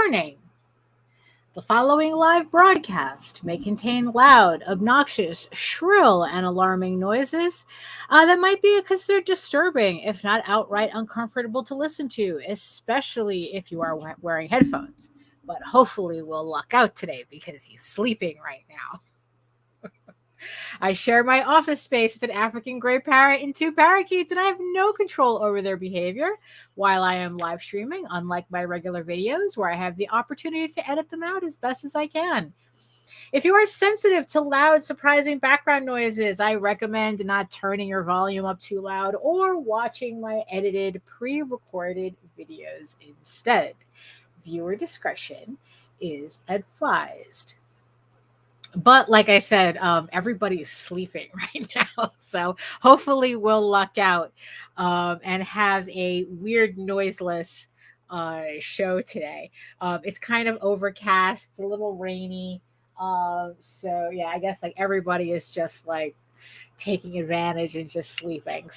Warning! The following live broadcast may contain loud, obnoxious, shrill, and alarming noises that might be considered disturbing, if not outright uncomfortable to listen to, especially if you are wearing headphones. But hopefully we'll luck out today because he's sleeping right now. I share my office space with an African gray parrot and two parakeets, and I have no control over their behavior while I am live streaming, unlike my regular videos where I have the opportunity to edit them out as best as I can. If you are sensitive to loud, surprising background noises, I recommend not turning your volume up too loud or watching my edited, pre-recorded videos instead. Viewer discretion is advised. But like I said, everybody's sleeping right now. So hopefully we'll luck out and have a weird, noiseless show today. It's kind of overcast. It's a little rainy. So yeah, I guess like everybody is just like taking advantage and just sleeping.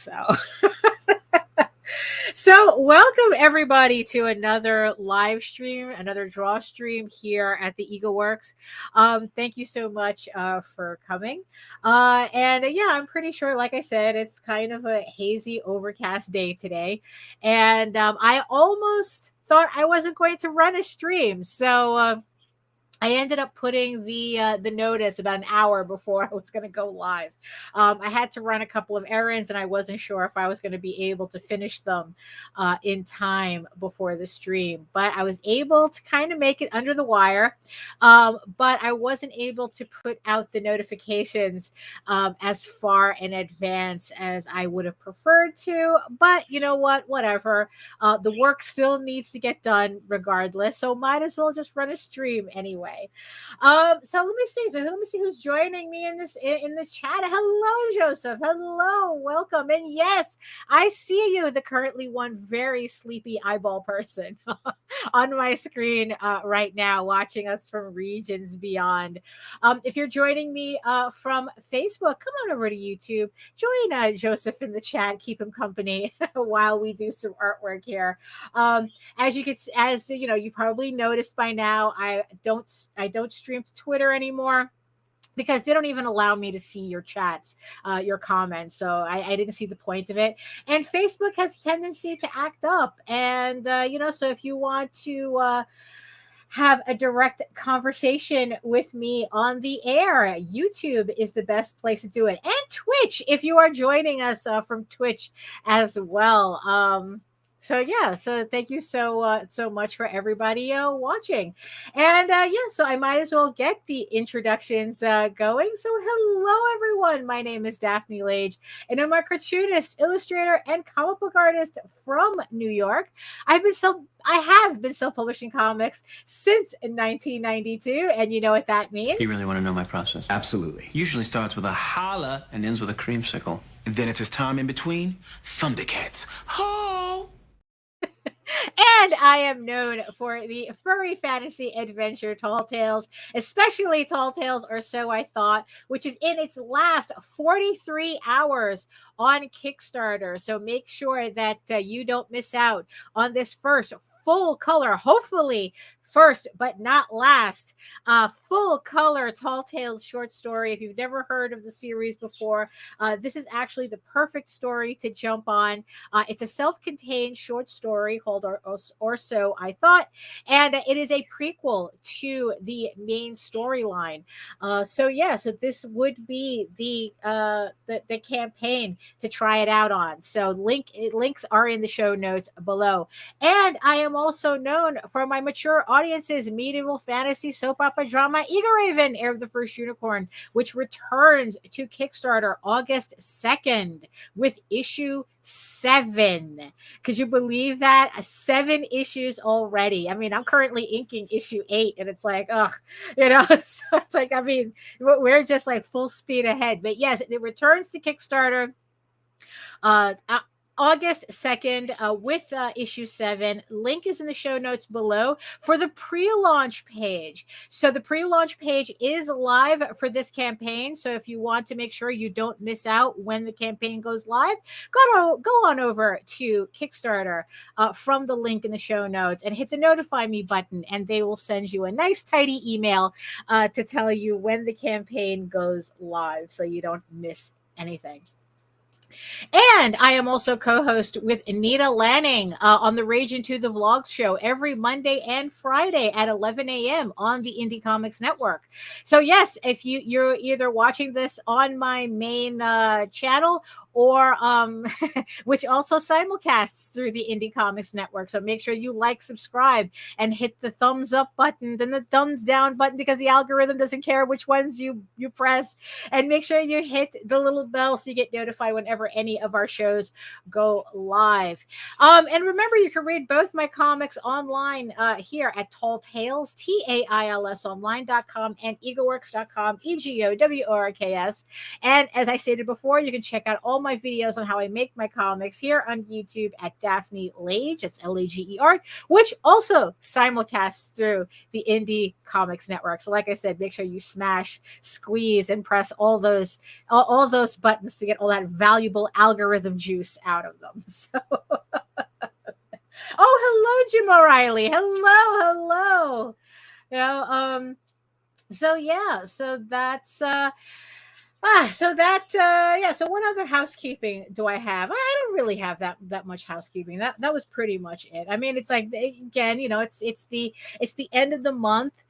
So welcome everybody to another live stream, another draw stream here at the EGOWorks. Thank you so much for coming. Yeah, I'm pretty sure, like I said, it's kind of a hazy, overcast day today. And I almost thought I wasn't going to run a stream. So I ended up putting the notice about an hour before I was going to go live. I had to run a couple of errands, and I wasn't sure if I was going to be able to finish them in time before the stream. But I was able to kind of make it under the wire. But I wasn't able to put out the notifications as far in advance as I would have preferred to. But you know what? Whatever. The work still needs to get done regardless. So might as well just run a stream anyway. So let me see who's joining me in the chat. Hello, Joseph. Hello, welcome. And yes, I see you, the currently one very sleepy eyeball person on my screen right now, watching us from regions beyond. If you're joining me from Facebook, come on over to YouTube. Join Joseph in the chat. Keep him company while we do some artwork here. As you know, you've probably noticed by now, I don't stream to Twitter anymore because they don't even allow me to see your chats, your comments. So I didn't see the point of it. And Facebook has a tendency to act up. And, so if you want to have a direct conversation with me on the air, YouTube is the best place to do it. And Twitch, if you are joining us from Twitch as well. So thank you so much for everybody watching. And so I might as well get the introductions going. So hello, everyone. My name is Daphne Lage, and I'm a cartoonist, illustrator, and comic book artist from New York. I have been self-publishing comics since 1992, and you know what that means? You really want to know my process? Absolutely. Usually starts with a holla and ends with a creamsicle. And then if there's time in between, Thundercats. Ho! And I am known for the furry fantasy adventure Tall Tales, especially Tall Tales, or So I Thought, which is in its last 43 hours on Kickstarter. So make sure that you don't miss out on this first full color, hopefully first but not last, full color Tall Tales short story. If you've never heard of the series before, this is actually the perfect story to jump on. It's a self-contained short story called or So I Thought, and it is a prequel to the main storyline. So this would be the campaign to try it out on. So links are in the show notes below. And I am also known for my mature audiences medieval fantasy soap opera drama EGORAVEN, Heir of the First Unicorn, which returns to Kickstarter August 2nd with issue 7. Could you believe that? 7 issues already. I mean, I'm currently inking issue 8, and it's like, so it's like, I mean, we're just like full speed ahead. But yes, it returns to Kickstarter August 2nd with issue 7. Link is in the show notes below for the pre-launch page. So the pre-launch page is live for this campaign. So if you want to make sure you don't miss out when the campaign goes live, go on over to Kickstarter from the link in the show notes and hit the notify me button, and they will send you a nice tidy email to tell you when the campaign goes live so you don't miss anything. And I am also co-host with Anita Lanning on the Rage Into the Vlogs show every Monday and Friday at 11 a.m. on the Indie Comics Network. So yes, if you're either watching this on my main channel or which also simulcasts through the Indie Comics Network. So make sure you like, subscribe, and hit the thumbs up button, then the thumbs down button, because the algorithm doesn't care which ones you press. And make sure you hit the little bell so you get notified whenever any of our shows go live. And remember, you can read both my comics online here at Tall Tales, TAILS online.com, and egoworks.com, EGOWORKS. And as I stated before, you can check out all my videos on how I make my comics here on YouTube at Daphne Lage, it's Lager, which also simulcasts through the Indie Comics Network. So like I said, make sure you smash, squeeze, and press all those buttons to get all that valuable algorithm juice out of them. So oh, hello, Jim O'Reilly. Hello. You know, so yeah, so that's so what other housekeeping do I have? I don't really have that much housekeeping. That was pretty much it. I mean, it's like, again, you know, it's the end of the month.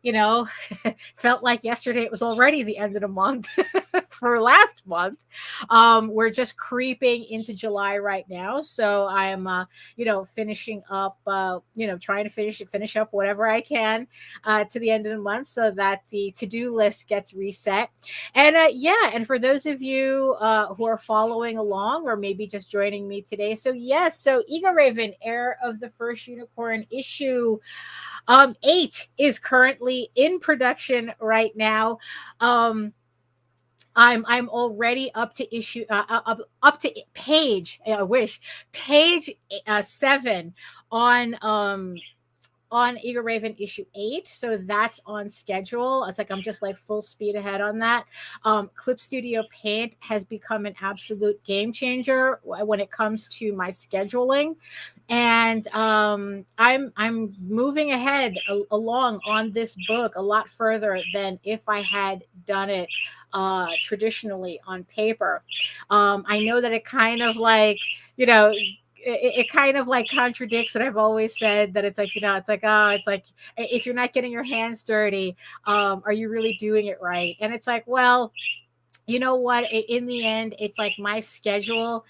You know, felt like yesterday it was already the end of the month for last month. We're just creeping into July right now, so I'm you know, finishing up you know, trying to finish up whatever I can to the end of the month so that the to-do list gets reset. And yeah, and for those of you who are following along or maybe just joining me today, so yes, so EGORAVEN, Heir of the First Unicorn issue 8 is currently in production right now. I'm already up to issue up to page, I wish, page 7 on EGORAVEN issue 8. So that's on schedule. It's like I'm just like full speed ahead on that. Clip Studio Paint has become an absolute game changer when it comes to my scheduling. And I'm moving ahead along on this book a lot further than if I had done it traditionally on paper. I know that it kind of like, you know, it kind of like contradicts what I've always said, that it's like, you know, it's like, oh, it's like, if you're not getting your hands dirty, are you really doing it right? And it's like, well, you know what, in the end, it's like my schedule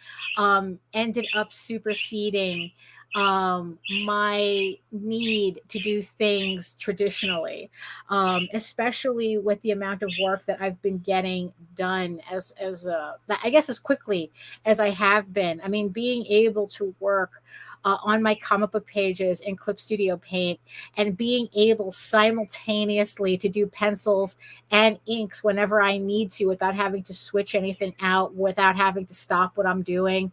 ended up superseding my need to do things traditionally, especially with the amount of work that I've been getting done as I guess as quickly as I have been. I mean, being able to work on my comic book pages in Clip Studio Paint and being able simultaneously to do pencils and inks whenever I need to without having to switch anything out, without having to stop what I'm doing.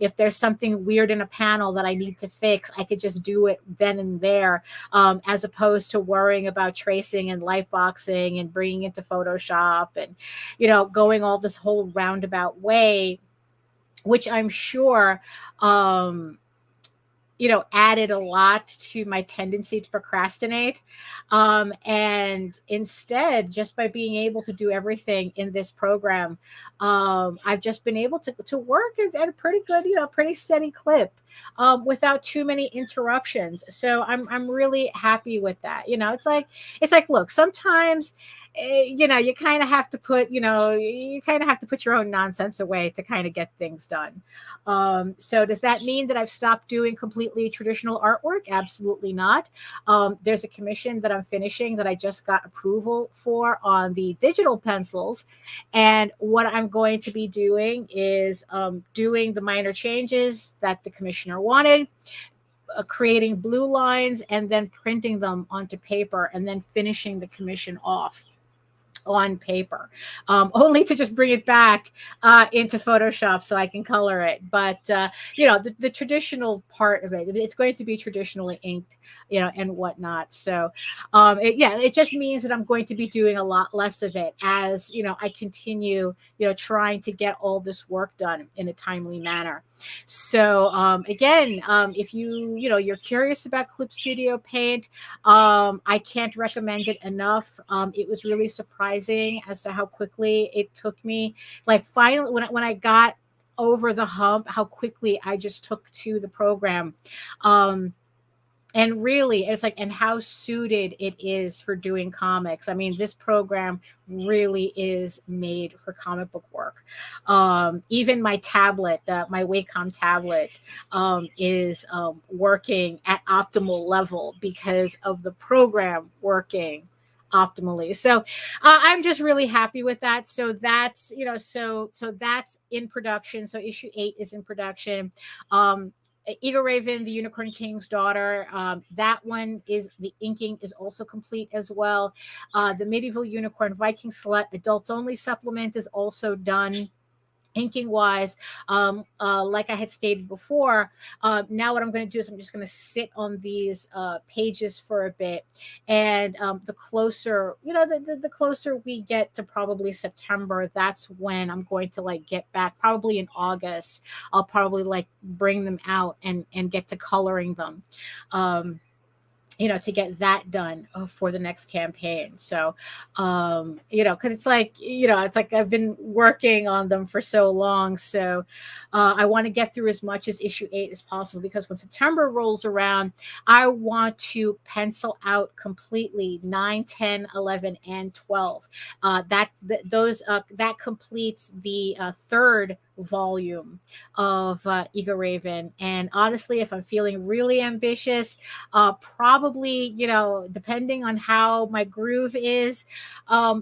If there's something weird in a panel that I need to fix, I could just do it then and there, as opposed to worrying about tracing and light boxing and bringing it to Photoshop and, you know, going all this whole roundabout way, which I'm sure you know, added a lot to my tendency to procrastinate. And instead, just by being able to do everything in this program, I've just been able to work at a pretty good, you know, pretty steady clip without too many interruptions. So I'm really happy with that. You know, it's like, look, sometimes, you know, you kind of have to put your own nonsense away to kind of get things done. So does that mean that I've stopped doing completely traditional artwork? Absolutely not. There's a commission that I'm finishing that I just got approval for on the digital pencils. And what I'm going to be doing is doing the minor changes that the commissioner wanted, creating blue lines, and then printing them onto paper and then finishing the commission off. on paper, only to just bring it back into Photoshop so I can color it. But the traditional part of it, it's going to be traditionally inked, and whatnot. So it just means that I'm going to be doing a lot less of it as I continue trying to get all this work done in a timely manner. So again, if you're curious about Clip Studio Paint, I can't recommend it enough. It was really surprising as to how quickly it took me. Like finally, when I got over the hump, how quickly I just took to the program. And really, it's like, and how suited it is for doing comics. I mean, this program really is made for comic book work. Even my tablet, my Wacom tablet, is working at optimal level because of the program working optimally. So I'm just really happy with that. So that's so that's in production. So issue 8 is in production. EGORAVEN, the Unicorn King's Daughter. That one is, the inking is also complete as well. The Medieval Unicorn Viking Slut Adults Only supplement is also done. Inking wise, like I had stated before, now what I'm going to do is I'm just going to sit on these pages for a bit, and the closer, the closer we get to probably September, that's when I'm going to like get back. Probably in August, I'll probably like bring them out and get to coloring them. To get that done for the next campaign. So, because it's like I've been working on them for so long. So, I want to get through as much as issue 8 as possible, because when September rolls around, I want to pencil out completely 9, 10, 11, and 12. That completes the third volume of EGORAVEN. And honestly, if I'm feeling really ambitious, probably, depending on how my groove is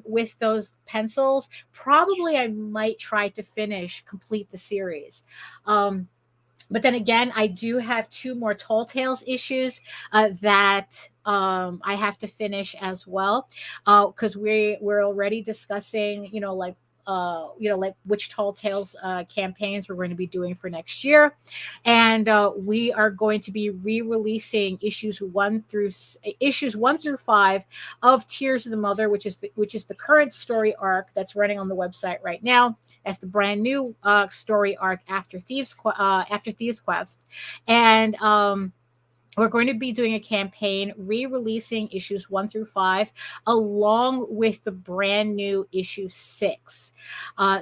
with those pencils, probably I might try to complete the series. But then again, I do have 2 more Tall Tales issues that I have to finish as well, because we're already discussing, like which Tall Tales campaigns we're going to be doing for next year, and we are going to be re-releasing issues 1 through 5 of Tears of the Mother, which is the current story arc that's running on the website right now. That's the brand new story arc after Thieves Quest, and we're going to be doing a campaign re-releasing issues 1 through 5, along with the brand new issue 6.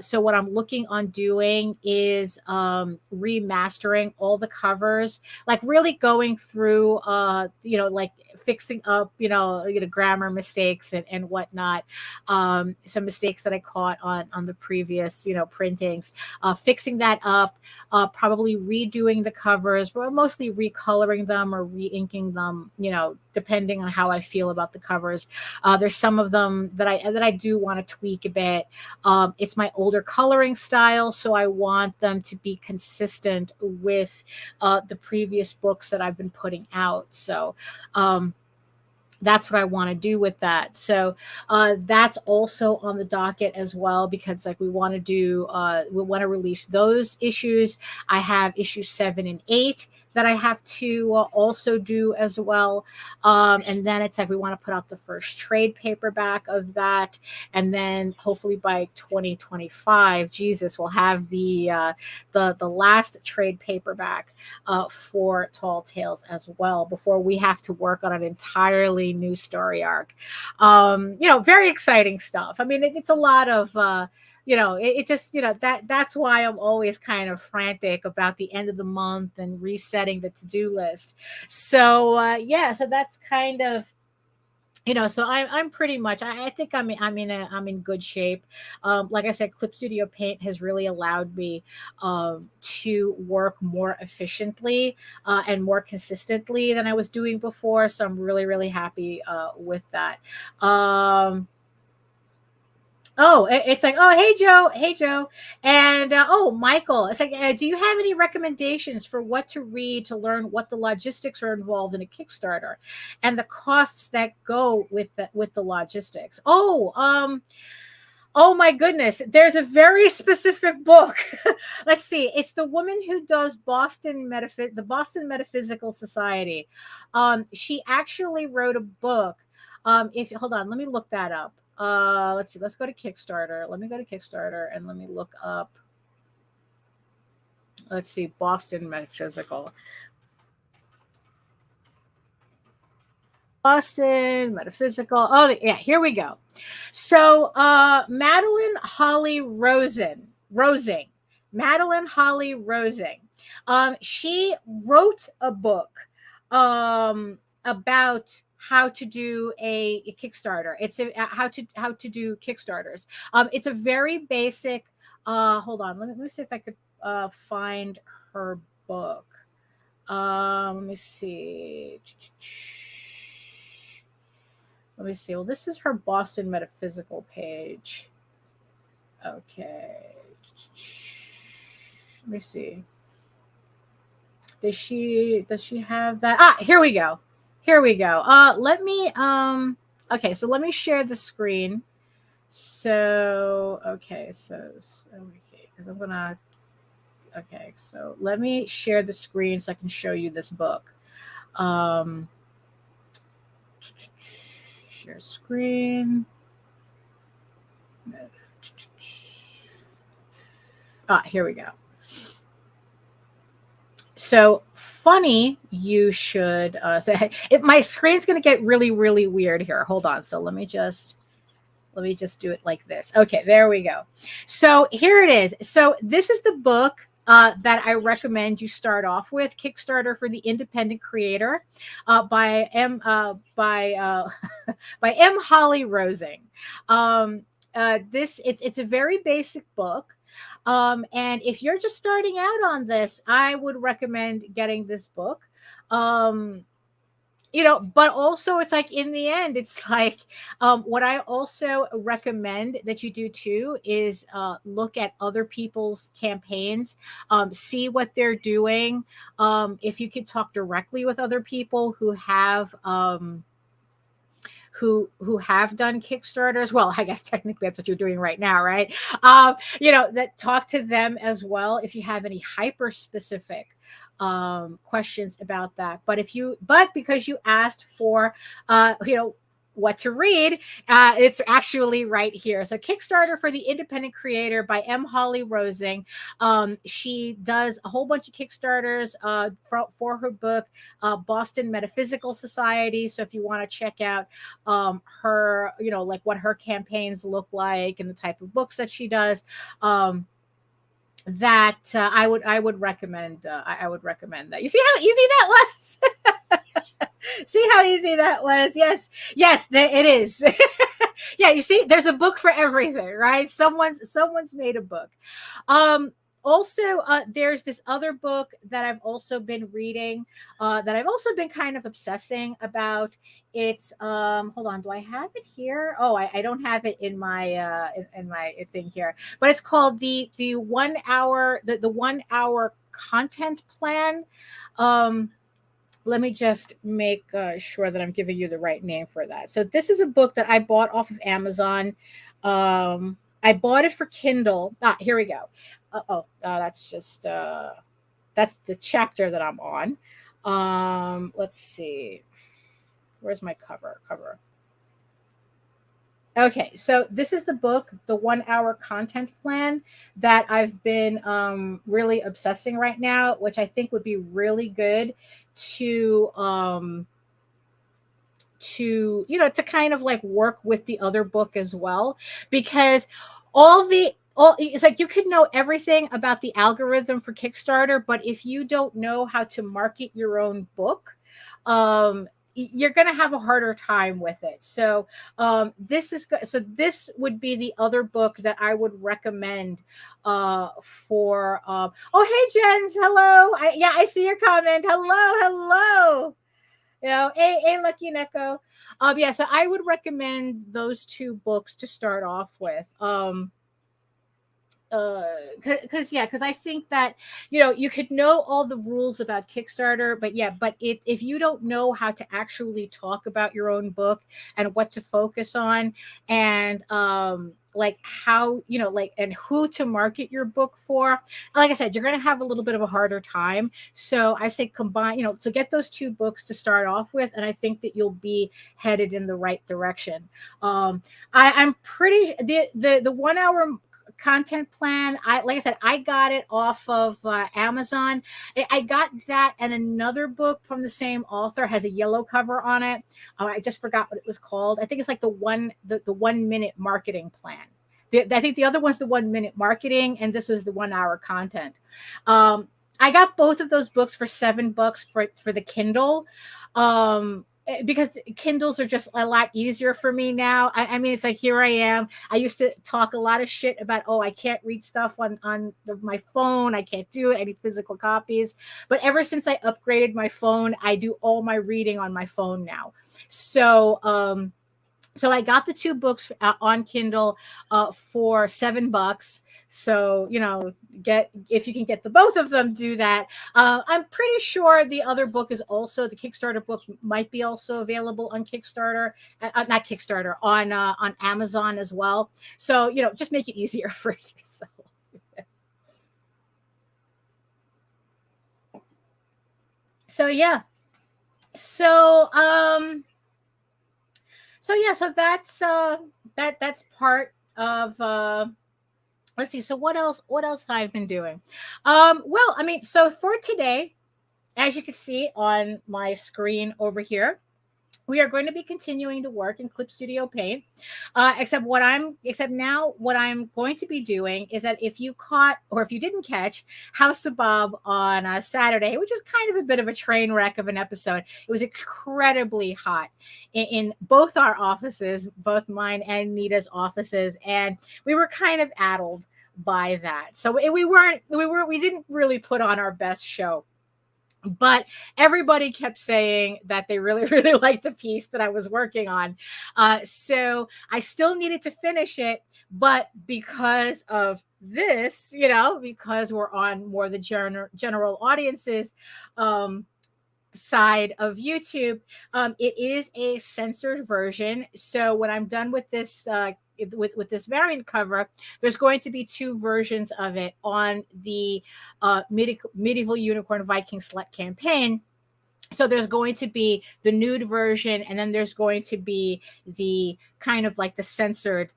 So what I'm looking on doing is remastering all the covers, like really going through, like fixing up, grammar mistakes and whatnot. Some mistakes that I caught on the previous, printings, fixing that up, probably redoing the covers, but mostly recoloring them or re-inking them, depending on how I feel about the covers. There's some of them that I do want to tweak a bit. It's my older coloring style, so I want them to be consistent with the previous books that I've been putting out. So that's what I want to do with that. So that's also on the docket as well, because like we want to release those issues. I have issue 7 and 8 that I have to also do as well. And then it's like we want to put out the first trade paperback of that. And then hopefully by 2025, Jesus, we'll have the last trade paperback for Tall Tales as well, before we have to work on an entirely new story arc. Very exciting stuff. I mean, it's a lot of it just, that's why I'm always kind of frantic about the end of the month and resetting the to-do list. So so that's kind of, so I'm pretty much, I think I'm in good shape. Like I said, Clip Studio Paint has really allowed me to work more efficiently and more consistently than I was doing before. So I'm really, really happy with that. Oh, it's like, oh, hey Joe, and oh, Michael. It's like, do you have any recommendations for what to read to learn what the logistics are involved in a Kickstarter, and the costs that go with the logistics? Oh my goodness, there's a very specific book. Let's see, it's the woman who does the Boston Metaphysical Society. She actually wrote a book. If hold on, let me look that up. Let's see. Let's go to Kickstarter. Let me go to Kickstarter and let me look up. Let's see, Boston Metaphysical. Boston Metaphysical. Oh, yeah, here we go. So, Madeline Holly Rosing. Madeline Holly Rosing. She wrote a book about how to do a Kickstarter. It's how to do Kickstarters. It's a very basic. Hold on, let me see if I could find her book. Let me see. Let me see. Well, this is her Boston Metaphysical page. Okay. Let me see. Does she have that? Ah, here we go. Here we go. Let me okay, so let me share the screen. So okay, because I'm gonna okay, so let me share the screen so I can show you this book. Share screen. Here we go. So funny, you should say it. My screen's going to get really, really weird here. Hold on. So let me just do it like this. Okay, there we go. So here it is. So this is the book that I recommend you start off with, Kickstarter for the Independent Creator, by M. By M. Holly Rosing. It's a very basic book. And if you're just starting out on this, I would recommend getting this book. But also it's like in the end, it's like what I also recommend that you do too is look at other people's campaigns, see what they're doing. If you could talk directly with other people who have who have done Kickstarters. Well, I guess technically that's what you're doing right now, right? That talk to them as well if you have any hyper specific questions about that. But because you asked for what to read, it's actually right here. So Kickstarter for the Independent Creator by M. Holly Rosing. She does a whole bunch of Kickstarters for her book, Boston Metaphysical Society. So if you want to check out her, like what her campaigns look like and the type of books that she does, that I would recommend. I would recommend that. You see how easy that was? See how easy that was? Yes, it is. Yeah, you see, there's a book for everything, right? Someone's made a book. Also, there's this other book that I've also been reading, that I've also been kind of obsessing about. It's hold on, do I have it here? Oh, I don't have it in my in my thing here, but it's called the 1 hour the 1 hour content plan. Let me just make sure that I'm giving you the right name for that. So this is a book that I bought off of Amazon. I bought it for Kindle. Here we go. That's just that's the chapter that I'm on. Let's see. Where's my cover? Okay, so this is the book, the 1 hour content plan, that I've been really obsessing right now, which I think would be really good to to kind of like work with the other book as well, because it's like you could know everything about the algorithm for Kickstarter, but if you don't know how to market your own book, you're going to have a harder time with it. So this would be the other book that I would recommend for oh, hey Jens, hello. I see your comment. Hello. Lucky Neko. Yeah, so I would recommend those two books to start off with. Because I think that you could know all the rules about Kickstarter, but if you don't know how to actually talk about your own book and what to focus on, and like how like and who to market your book for, like I said, you're going to have a little bit of a harder time. So I say combine, so get those two books to start off with, and I think that you'll be headed in the right direction. I'm pretty the 1 hour content plan, like I said, I got it off of Amazon. I got that, and another book from the same author has a yellow cover on it. I just forgot what it was called. I think it's like the 1 minute marketing plan. I think the other one's the 1 minute marketing, and this was the 1 hour content. I got both of those books for $7 for the Kindle. Because Kindles are just a lot easier for me now. I mean, it's like, here I am. I used to talk a lot of shit about, I can't read stuff on my phone. I can't do it. I need physical copies. But ever since I upgraded my phone, I do all my reading on my phone now. So I got the two books on Kindle for $7. So, if you can get the both of them, do that. I'm pretty sure the other book is also, the Kickstarter book might be also available on Kickstarter, not Kickstarter, on Amazon as well. So, just make it easier for yourself. So, yeah. So, so that's part of let's see. So what else have I been doing? Well, I mean, so for today, as you can see on my screen over here, we are going to be continuing to work in Clip Studio Paint. Except now what I'm going to be doing is that if you caught, or if you didn't catch, House of Bob on Saturday, which is kind of a bit of a train wreck of an episode. It was incredibly hot in both our offices, both mine and Nita's offices, and we were kind of addled by that. So we didn't really put on our best show. But everybody kept saying that they really, really liked the piece that I was working on. So I still needed to finish it. But because of this, because we're on more the general audiences side of YouTube, it is a censored version. So when I'm done with this with this variant cover, there's going to be two versions of it on the Medieval Unicorn Viking Select campaign. So there's going to be the nude version, and then there's going to be the kind of like the censored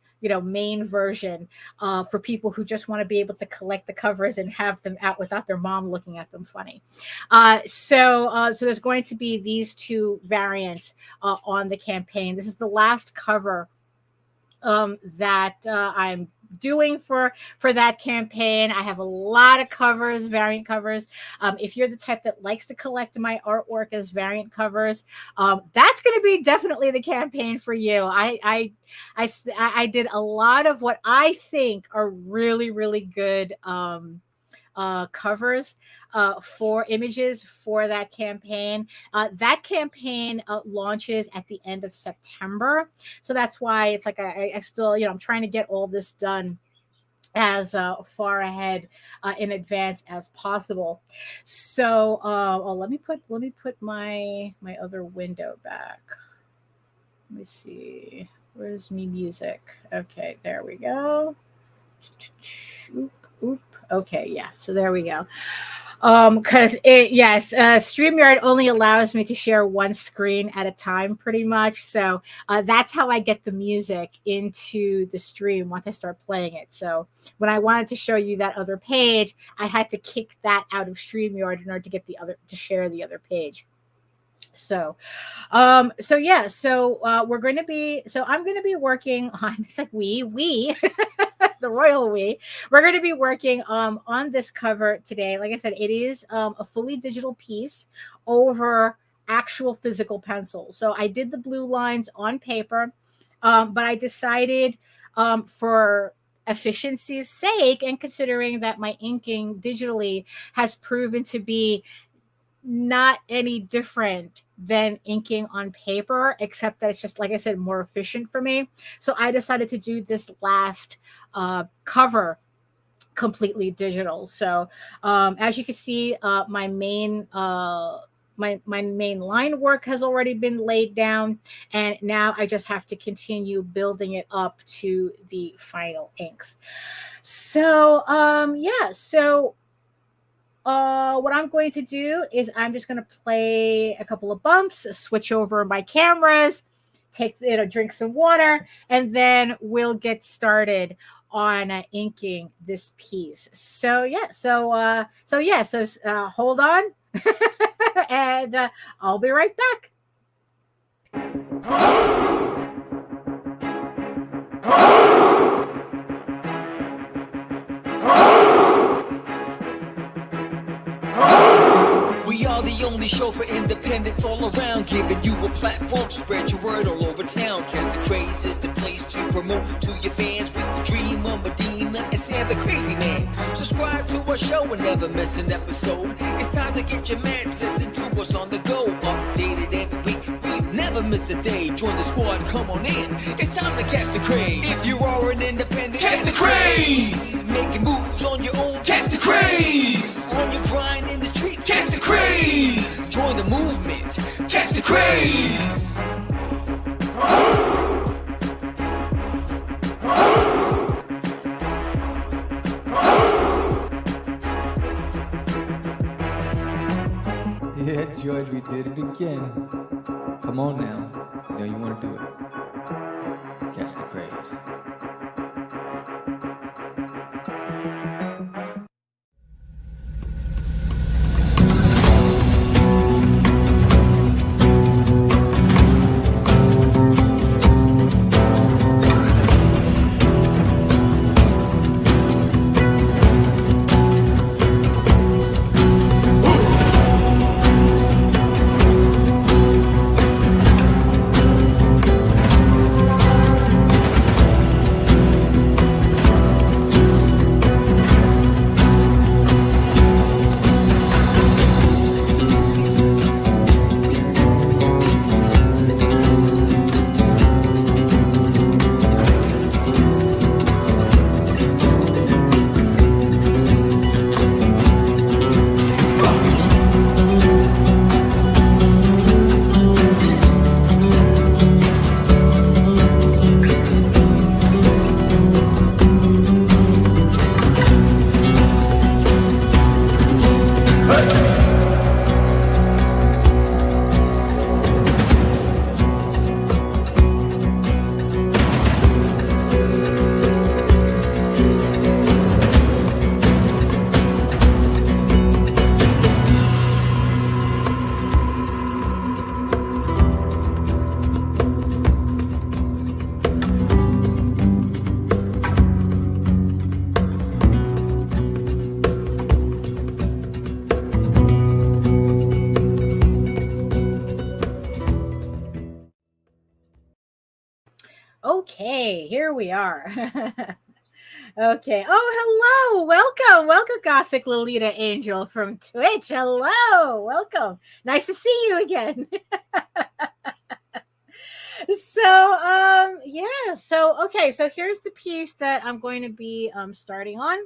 main version for people who just want to be able to collect the covers and have them out without their mom looking at them funny. So there's going to be these two variants on the campaign. This is the last cover that I'm doing for that campaign. I have a lot of covers, variant covers. If you're the type that likes to collect my artwork as variant covers, that's going to be definitely the campaign for you. I did a lot of what I think are really, really good covers for images for that campaign. That campaign launches at the end of September. So that's why it's like I still, I'm trying to get all this done as far ahead in advance as possible. So let me put my other window back. Let me see. Where's me music? Okay, there we go. Oop. Okay, yeah. So there we go. Because StreamYard only allows me to share one screen at a time, pretty much. So that's how I get the music into the stream once I start playing it. So when I wanted to show you that other page, I had to kick that out of StreamYard in order to get to share the other page. So I'm going to be working on, it's like we the royal we're going to be working on this cover today. Like I said, it is a fully digital piece over actual physical pencil. So I did the blue lines on paper, but I decided for efficiency's sake, and considering that my inking digitally has proven to be not any different than inking on paper, except that it's just, like I said, more efficient for me. So I decided to do this last cover completely digital. So as you can see, my main my main line work has already been laid down, and now I just have to continue building it up to the final inks. So yeah, so what I'm going to do is I'm just going to play a couple of bumps, switch over my cameras, take, drink some water, and then we'll get started on inking this piece. So yeah, so hold on, and I'll be right back. We are the only show for independents all around, giving you a platform to spread your word all over town. Cast the Craze is the place to promote to your fans with the dream of Medina and Sam the Crazy Man. Subscribe to our show and never miss an episode. It's time to get your mans, listen to us on the go. Updated every week, we never miss a day. Join the squad, come on in. It's time to catch the craze. If you are an independent, catch the craze. Making moves on your own, catch the craze. On your grind in the streets, catch the craze. Join the movement, catch the craze. Yeah, George, we did it again. Come on now. You know you want to do it. Catch the craze. Okay, here we are. Okay. Oh, hello. Welcome, Gothic Lolita Angel from Twitch. Hello. Welcome. Nice to see you again. So here's the piece that I'm going to be starting on.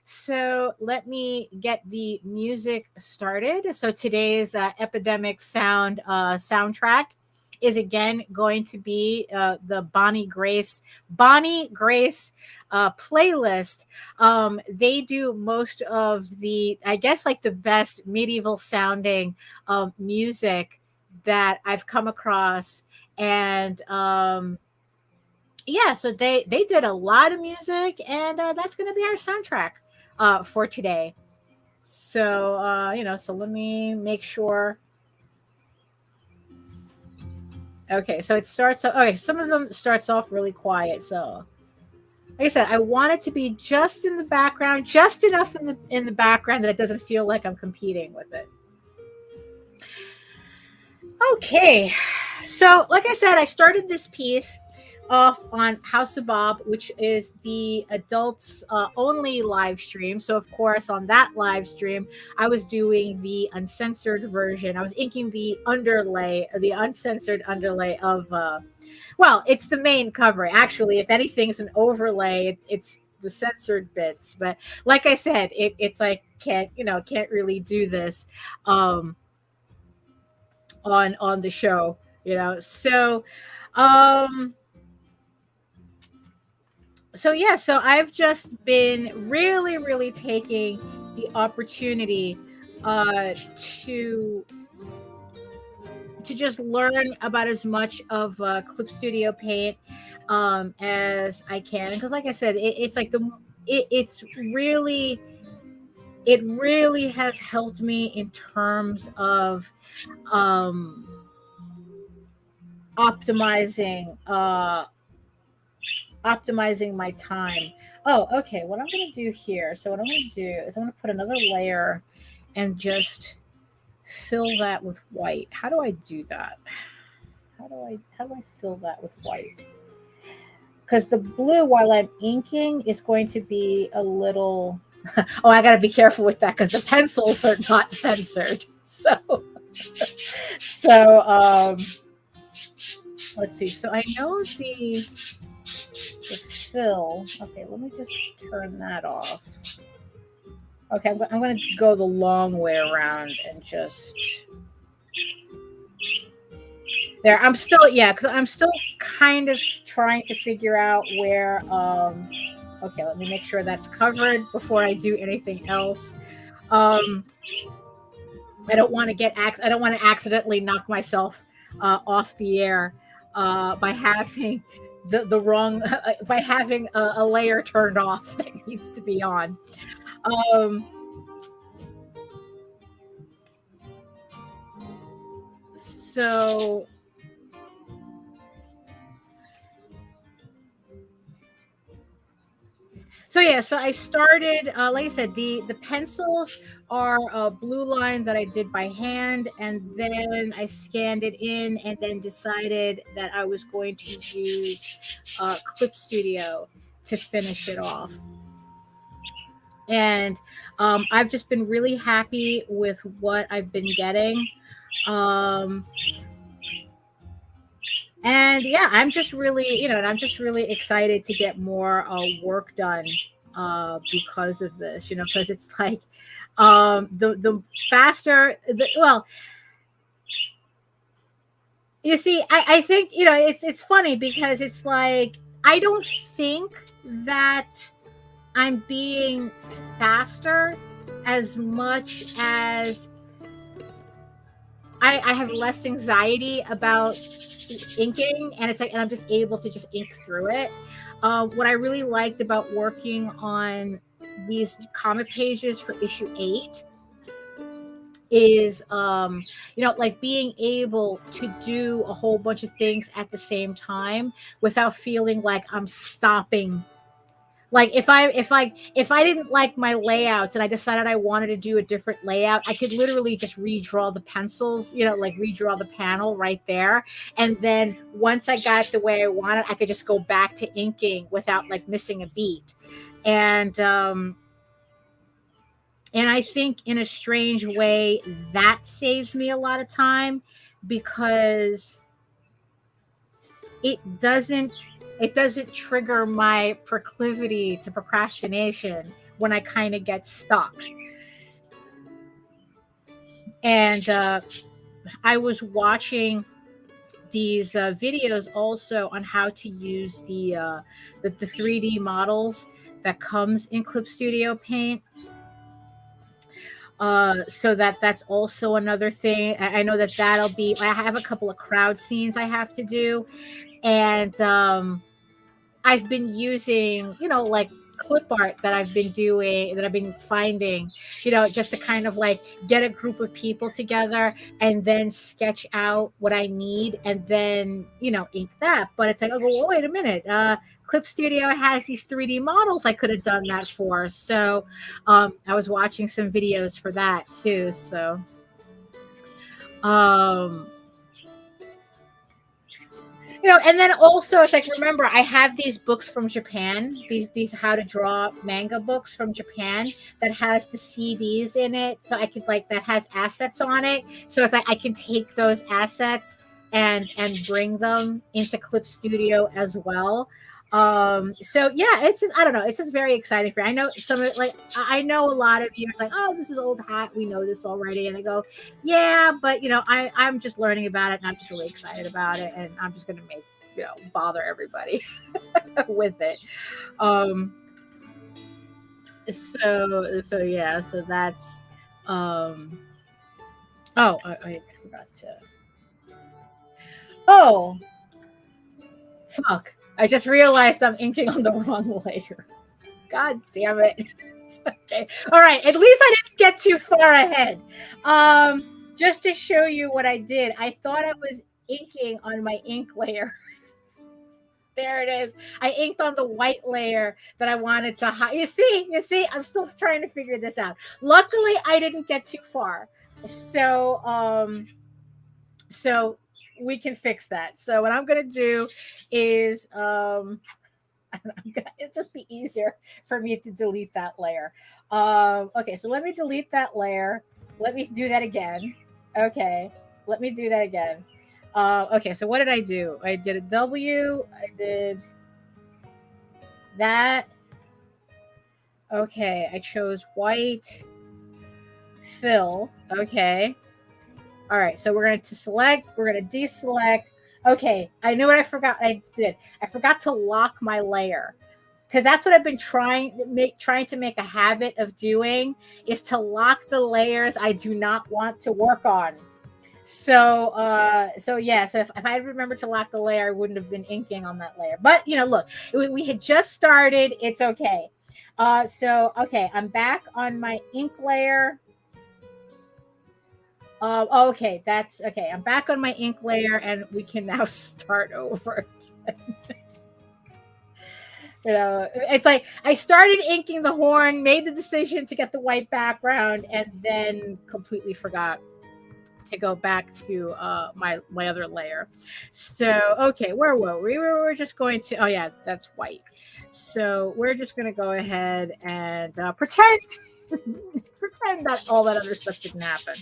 So let me get the music started. So today's Epidemic Sound soundtrack is again going to be the Bonnie Grace playlist. They do most of the, I guess, like the best medieval sounding music that I've come across. And yeah, so they did a lot of music, and that's going to be our soundtrack for today. So, so let me make sure. Okay, so it starts. Okay, some of them starts off really quiet. So, like I said, I want it to be just in the background, just enough in the background that it doesn't feel like I'm competing with it. Okay, so like I said, I started this piece off on House of Bob, which is the adults only live stream. So, of course, on that live stream, I was doing the uncensored version. I was inking the underlay, the uncensored underlay of, well, it's the main cover. Actually, if anything's an overlay, it's the censored bits. But like I said, it's like can't really do this on the show, So, um, so yeah, so I've just been really, really taking the opportunity to just learn about as much of Clip Studio Paint as I can, because like I said, it's like it really has helped me in terms of optimizing optimizing my time. Oh, okay. What I'm going to do here. So what I'm going to do is I'm going to put another layer and just fill that with white. How do I do that? How do I fill that with white? Because the blue, while I'm inking, is going to be a little. Oh, I got to be careful with that because the pencils are not censored. So let's see. So I know the fill. Okay, let me just turn that off. Okay, I'm going to go the long way around and just there. I'm still because I'm still kind of trying to figure out where. Okay, let me make sure that's covered before I do anything else. I don't want to accidentally knock myself off the air by having the wrong by having a layer turned off that needs to be on. So yeah, so I started, like I said, the pencils are a blue line that I did by hand, and then I scanned it in, and then decided that I was going to use Clip Studio to finish it off. And I've just been really happy with what I've been getting. And yeah, I'm just really, excited to get more work done because of this, because it's like the faster, you see, I think, it's funny because it's like, I don't think that I'm being faster as much as I have less anxiety about inking, and it's like, and I'm just able to just ink through it. What I really liked about working on these comic pages for issue 8 is, like being able to do a whole bunch of things at the same time without feeling like I'm stopping. Like if I didn't like my layouts and I decided I wanted to do a different layout, I could literally just redraw the pencils, like redraw the panel right there. And then once I got it the way I wanted, I could just go back to inking without like missing a beat. And I think in a strange way that saves me a lot of time, because it doesn't trigger my proclivity to procrastination when I kind of get stuck. And I was watching these videos also on how to use the 3D models that comes in Clip Studio Paint. So that's also another thing. I know that'll be, I have a couple of crowd scenes I have to do. And I've been using, like clip art that I've been finding, just to kind of like get a group of people together and then sketch out what I need and then, ink that. But it's like, oh, well, wait a minute. Clip Studio has these 3D models I could have done that for. So I was watching some videos for that too. So And then also it's like, remember, I have these books from Japan, these how to draw manga books from Japan that has the CDs in it, so I could that has assets on it, so it's like I can take those assets and bring them into Clip Studio as well. So yeah, it's just, I don't know, it's just very exciting for me. I know some of it, I know a lot of you are like, oh, this is old hat, we know this already, and I go, yeah, but I'm just learning about it, and I'm just really excited about it, and I'm just gonna make bother everybody with it. So yeah, so that's I forgot to, oh fuck, I just realized I'm inking on the wrong layer. God damn it. Okay. All right. At least I didn't get too far ahead. Just to show you what I did, I thought I was inking on my ink layer. There it is. I inked on the white layer that I wanted to hide. You see, I'm still trying to figure this out. Luckily, I didn't get too far. So we can fix that. So what I'm going to do is, it'll just be easier for me to delete that layer. Okay, so let me delete that layer. Let me do that again. Okay, let me do that again. Okay, so what did I do? I did a W. I did that. Okay, I chose white. Fill. Okay. All right, so we're going to select. We're going to deselect. Okay, I know what I forgot. I did. I forgot to lock my layer, because that's what I've been trying to make a habit of doing, is to lock the layers I do not want to work on. So yeah. So if I remember to lock the layer, I wouldn't have been inking on that layer. But look, we had just started. It's okay. So okay, I'm back on my ink layer. Okay, that's okay. I'm back on my ink layer, and we can now start over again. It's like I started inking the horn, made the decision to get the white background, and then completely forgot to go back to my other layer. So okay, where were we? We were just going to, oh yeah, that's white. So we're just going to go ahead and pretend that all that other stuff didn't happen.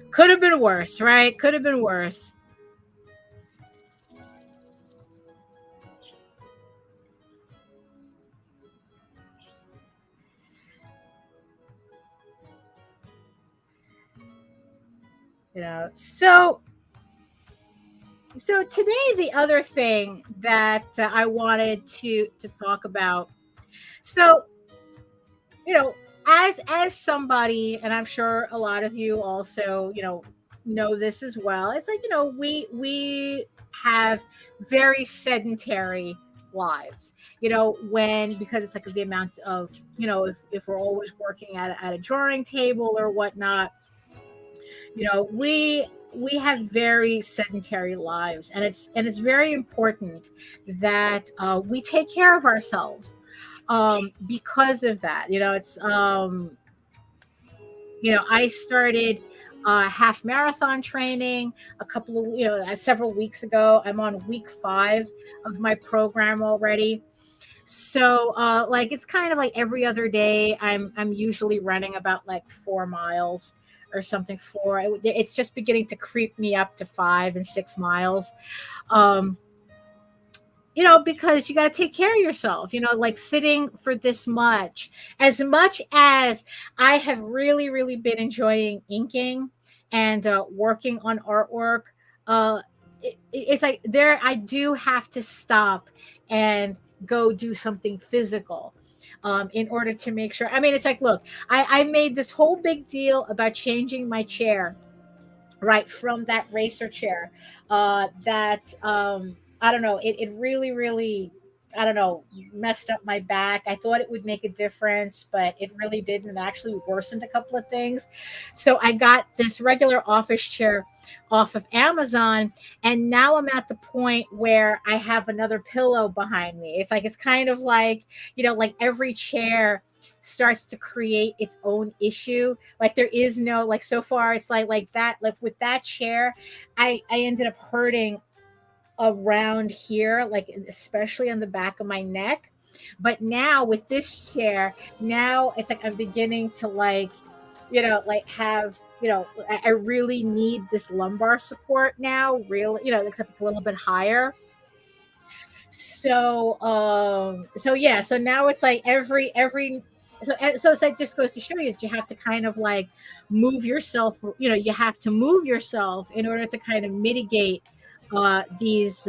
Could have been worse, right? Could have been worse. So today, the other thing that I wanted to talk about. So, as somebody, and I'm sure a lot of you also, know this as well. It's like, we have very sedentary lives, because it's like the amount of, if we're always working at a drawing table or whatnot, we have very sedentary lives, and it's very important that we take care of ourselves, because of that. It's I started half marathon training several weeks ago. I'm on week 5 of my program already. So it's kind of like every other day I'm usually running about 4 miles or something. It's just beginning to creep me up to 5 and 6 miles. Because you got to take care of yourself, sitting for this much, as much as I have really, really been enjoying inking and working on artwork. It's like I do have to stop and go do something physical. In order to make sure, it's like, look, I made this whole big deal about changing my chair, right, from that racer chair, that I don't know, it really, really, I don't know, messed up my back. I thought it would make a difference, but it really didn't. It actually worsened a couple of things. So I got this regular office chair off of Amazon, and now I'm at the point where I have another pillow behind me. It's kind of like, like every chair starts to create its own issue. Like there is no, like so far it's like that, like with that chair, I ended up hurting around here, like especially on the back of my neck. But now with this chair, now it's like I'm beginning to like, like have, I really need this lumbar support now, really, except it's a little bit higher. So yeah, so now it's like every so it's like just goes to show you that you have to kind of like move yourself, you have to move yourself in order to kind of mitigate these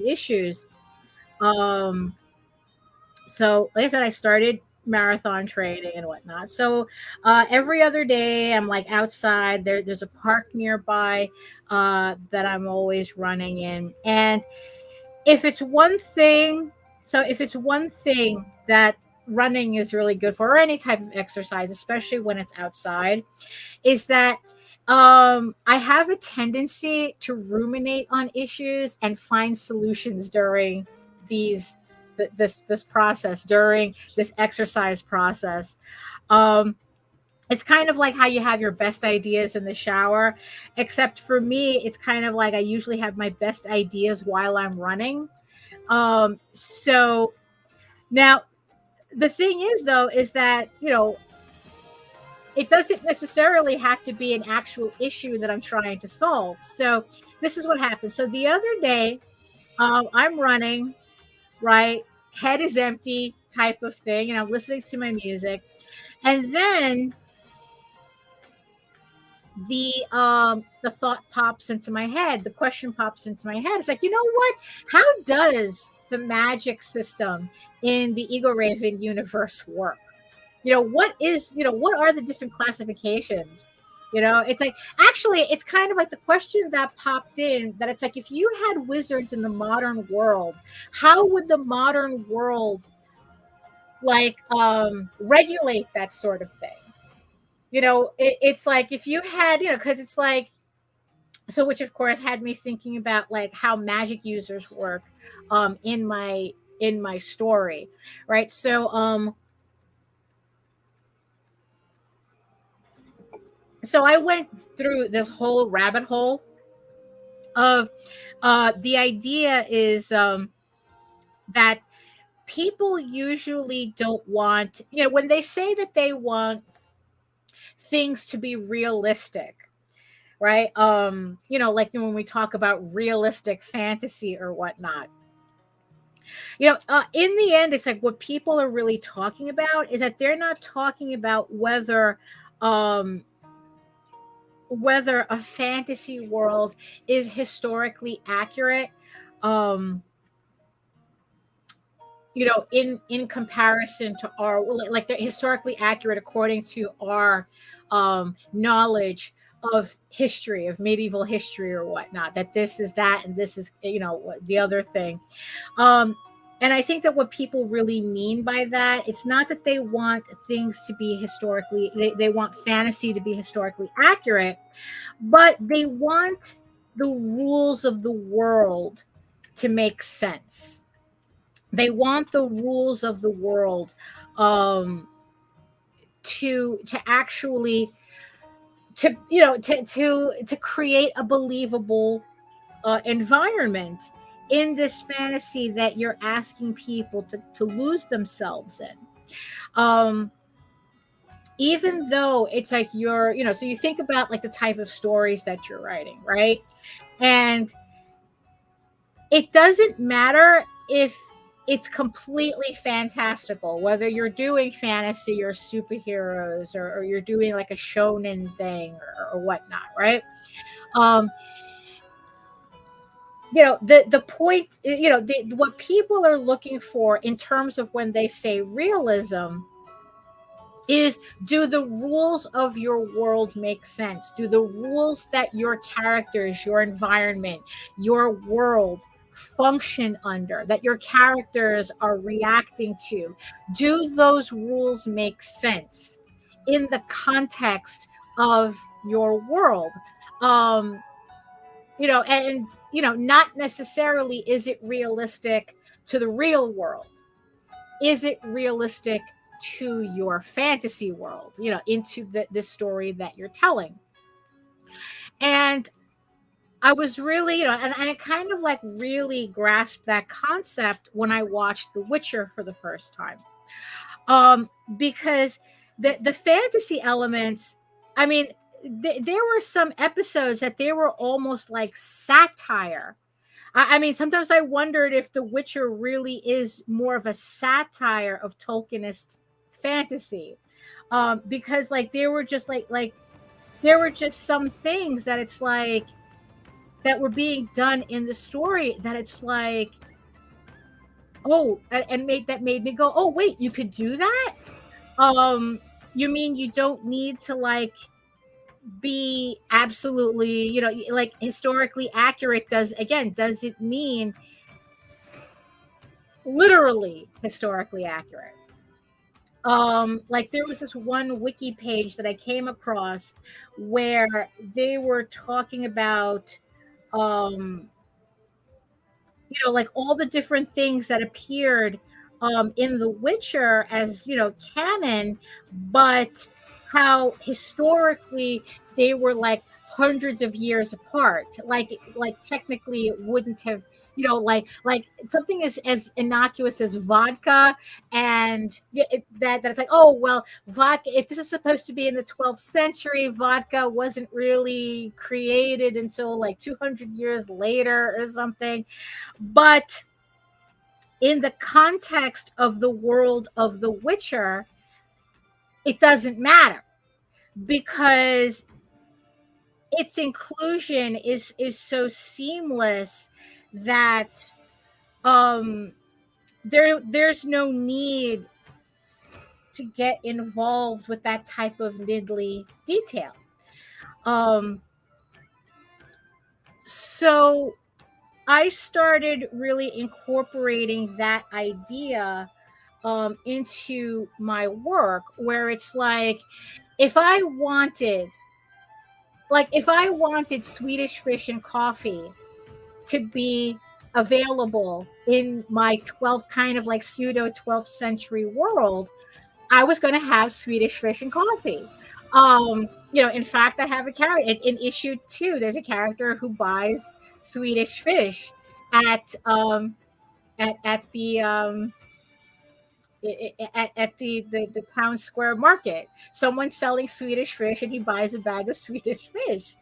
issues. So like I said, I started marathon training and whatnot. So every other day I'm like outside. There's a park nearby that I'm always running in. And if it's one thing that running is really good for, or any type of exercise, especially when it's outside, is that I have a tendency to ruminate on issues and find solutions during this process, during this exercise process. It's kind of like how you have your best ideas in the shower, except for me, it's kind of like I usually have my best ideas while I'm running. So now the thing is, though, is that, it doesn't necessarily have to be an actual issue that I'm trying to solve. So this is what happened. So the other day, I'm running, right? Head is empty type of thing. And I'm listening to my music. And then the thought pops into my head. The question pops into my head. It's like, you know what? How does the magic system in the EGORAVEN universe work? What are the different classifications? It's like, actually, it's kind of like the question that popped in, that it's like, if you had wizards in the modern world, how would the modern world like regulate that sort of thing? It's like if you had, because it's like, so which of course had me thinking about like how magic users work in my story, right? So I went through this whole rabbit hole of the idea is that people usually don't want, when they say that they want things to be realistic, right? Like when we talk about realistic fantasy or whatnot, in the end, it's like what people are really talking about is that they're not talking about whether a fantasy world is historically accurate, in comparison to our, like they're historically accurate according to our knowledge of history, of medieval history or whatnot, that this is that and this is the other thing. And I think that what people really mean by that, it's not that they want things to be historically, they want fantasy to be historically accurate, but they want the rules of the world to make sense. They want the rules of the world to actually to create a believable environment in this fantasy that you're asking people to lose themselves in. Even though it's like you're, so you think about like the type of stories that you're writing, right? And it doesn't matter if it's completely fantastical, whether you're doing fantasy or superheroes or you're doing like a shonen thing or whatnot, right? The point, what people are looking for in terms of when they say realism is, do the rules of your world make sense? Do the rules that your characters, your environment, your world function under, that your characters are reacting to, do those rules make sense in the context of your world? Not necessarily is it realistic to the real world. Is it realistic to your fantasy world, into the story that you're telling. And I was really, and I kind of like really grasped that concept when I watched The Witcher for the first time. Because the fantasy elements, I mean, there were some episodes that they were almost like satire. I mean, sometimes I wondered if The Witcher really is more of a satire of Tolkienist fantasy, because like there were just like there were just some things that it's like that were being done in the story that it's like, oh, and made me go, oh wait, you could do that. You mean you don't need to like be absolutely, like historically accurate? Does it mean literally historically accurate? Like there was this one wiki page that I came across where they were talking about like all the different things that appeared in The Witcher as canon, but how historically they were like hundreds of years apart. Like technically it wouldn't have, like something as innocuous as vodka, and that's like, oh well, vodka, if this is supposed to be in the 12th century, vodka wasn't really created until like 200 years later or something. But in the context of the world of The Witcher, it doesn't matter, because its inclusion is so seamless that there's no need to get involved with that type of niggly detail. So I started really incorporating that idea into my work, where it's like, if I wanted Swedish fish and coffee to be available in my 12th kind of like pseudo 12th century world, I was going to have Swedish fish and coffee. In fact, I have a character in issue 2. There's a character who buys Swedish fish at the town square market. Someone's selling Swedish fish and he buys a bag of Swedish fish.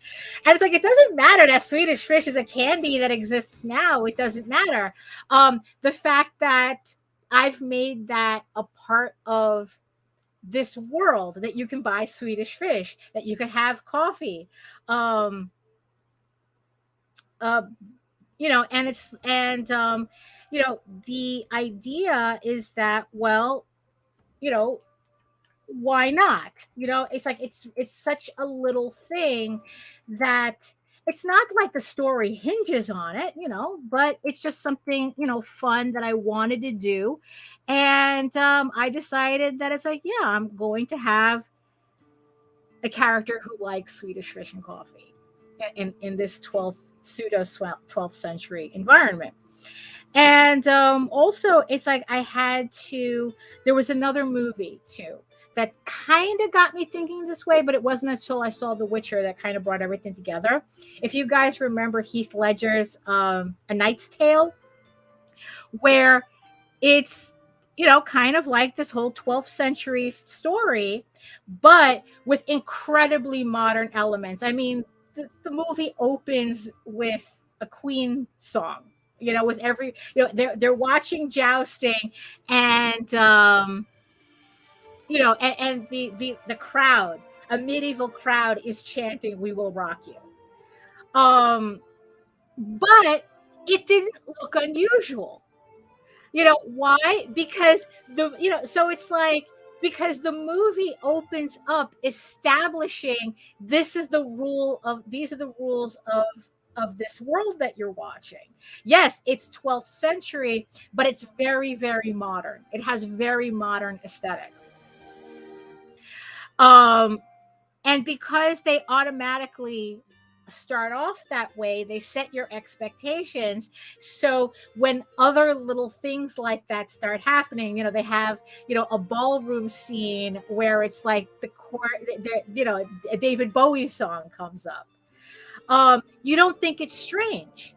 And it's like, it doesn't matter that Swedish fish is a candy that exists now. It doesn't matter. The fact that I've made that a part of this world, that you can buy Swedish fish, that you can have coffee, and the idea is that, well, why not? It's like, it's such a little thing that it's not like the story hinges on it, but it's just something, fun that I wanted to do. And I decided that it's like, yeah, I'm going to have a character who likes Swedish fish and coffee in this pseudo 12th century environment. And also, it's like there was another movie too that kind of got me thinking this way, but it wasn't until I saw The Witcher that kind of brought everything together. If you guys remember Heath Ledger's A Knight's Tale, where it's, kind of like this whole 12th century story, but with incredibly modern elements. I mean, the movie opens with a Queen song, with every, they're watching jousting, and and the crowd, a medieval crowd, is chanting, "We will rock you." But it didn't look unusual. Why? Because so it's like, because the movie opens up establishing these are the rules of this world that you're watching. Yes, it's 12th century, but it's very, very modern. It has very modern aesthetics. And because they automatically start off that way. They set your expectations. So when other little things like that start happening, they have, a ballroom scene where it's like a David Bowie song comes up. You don't think it's strange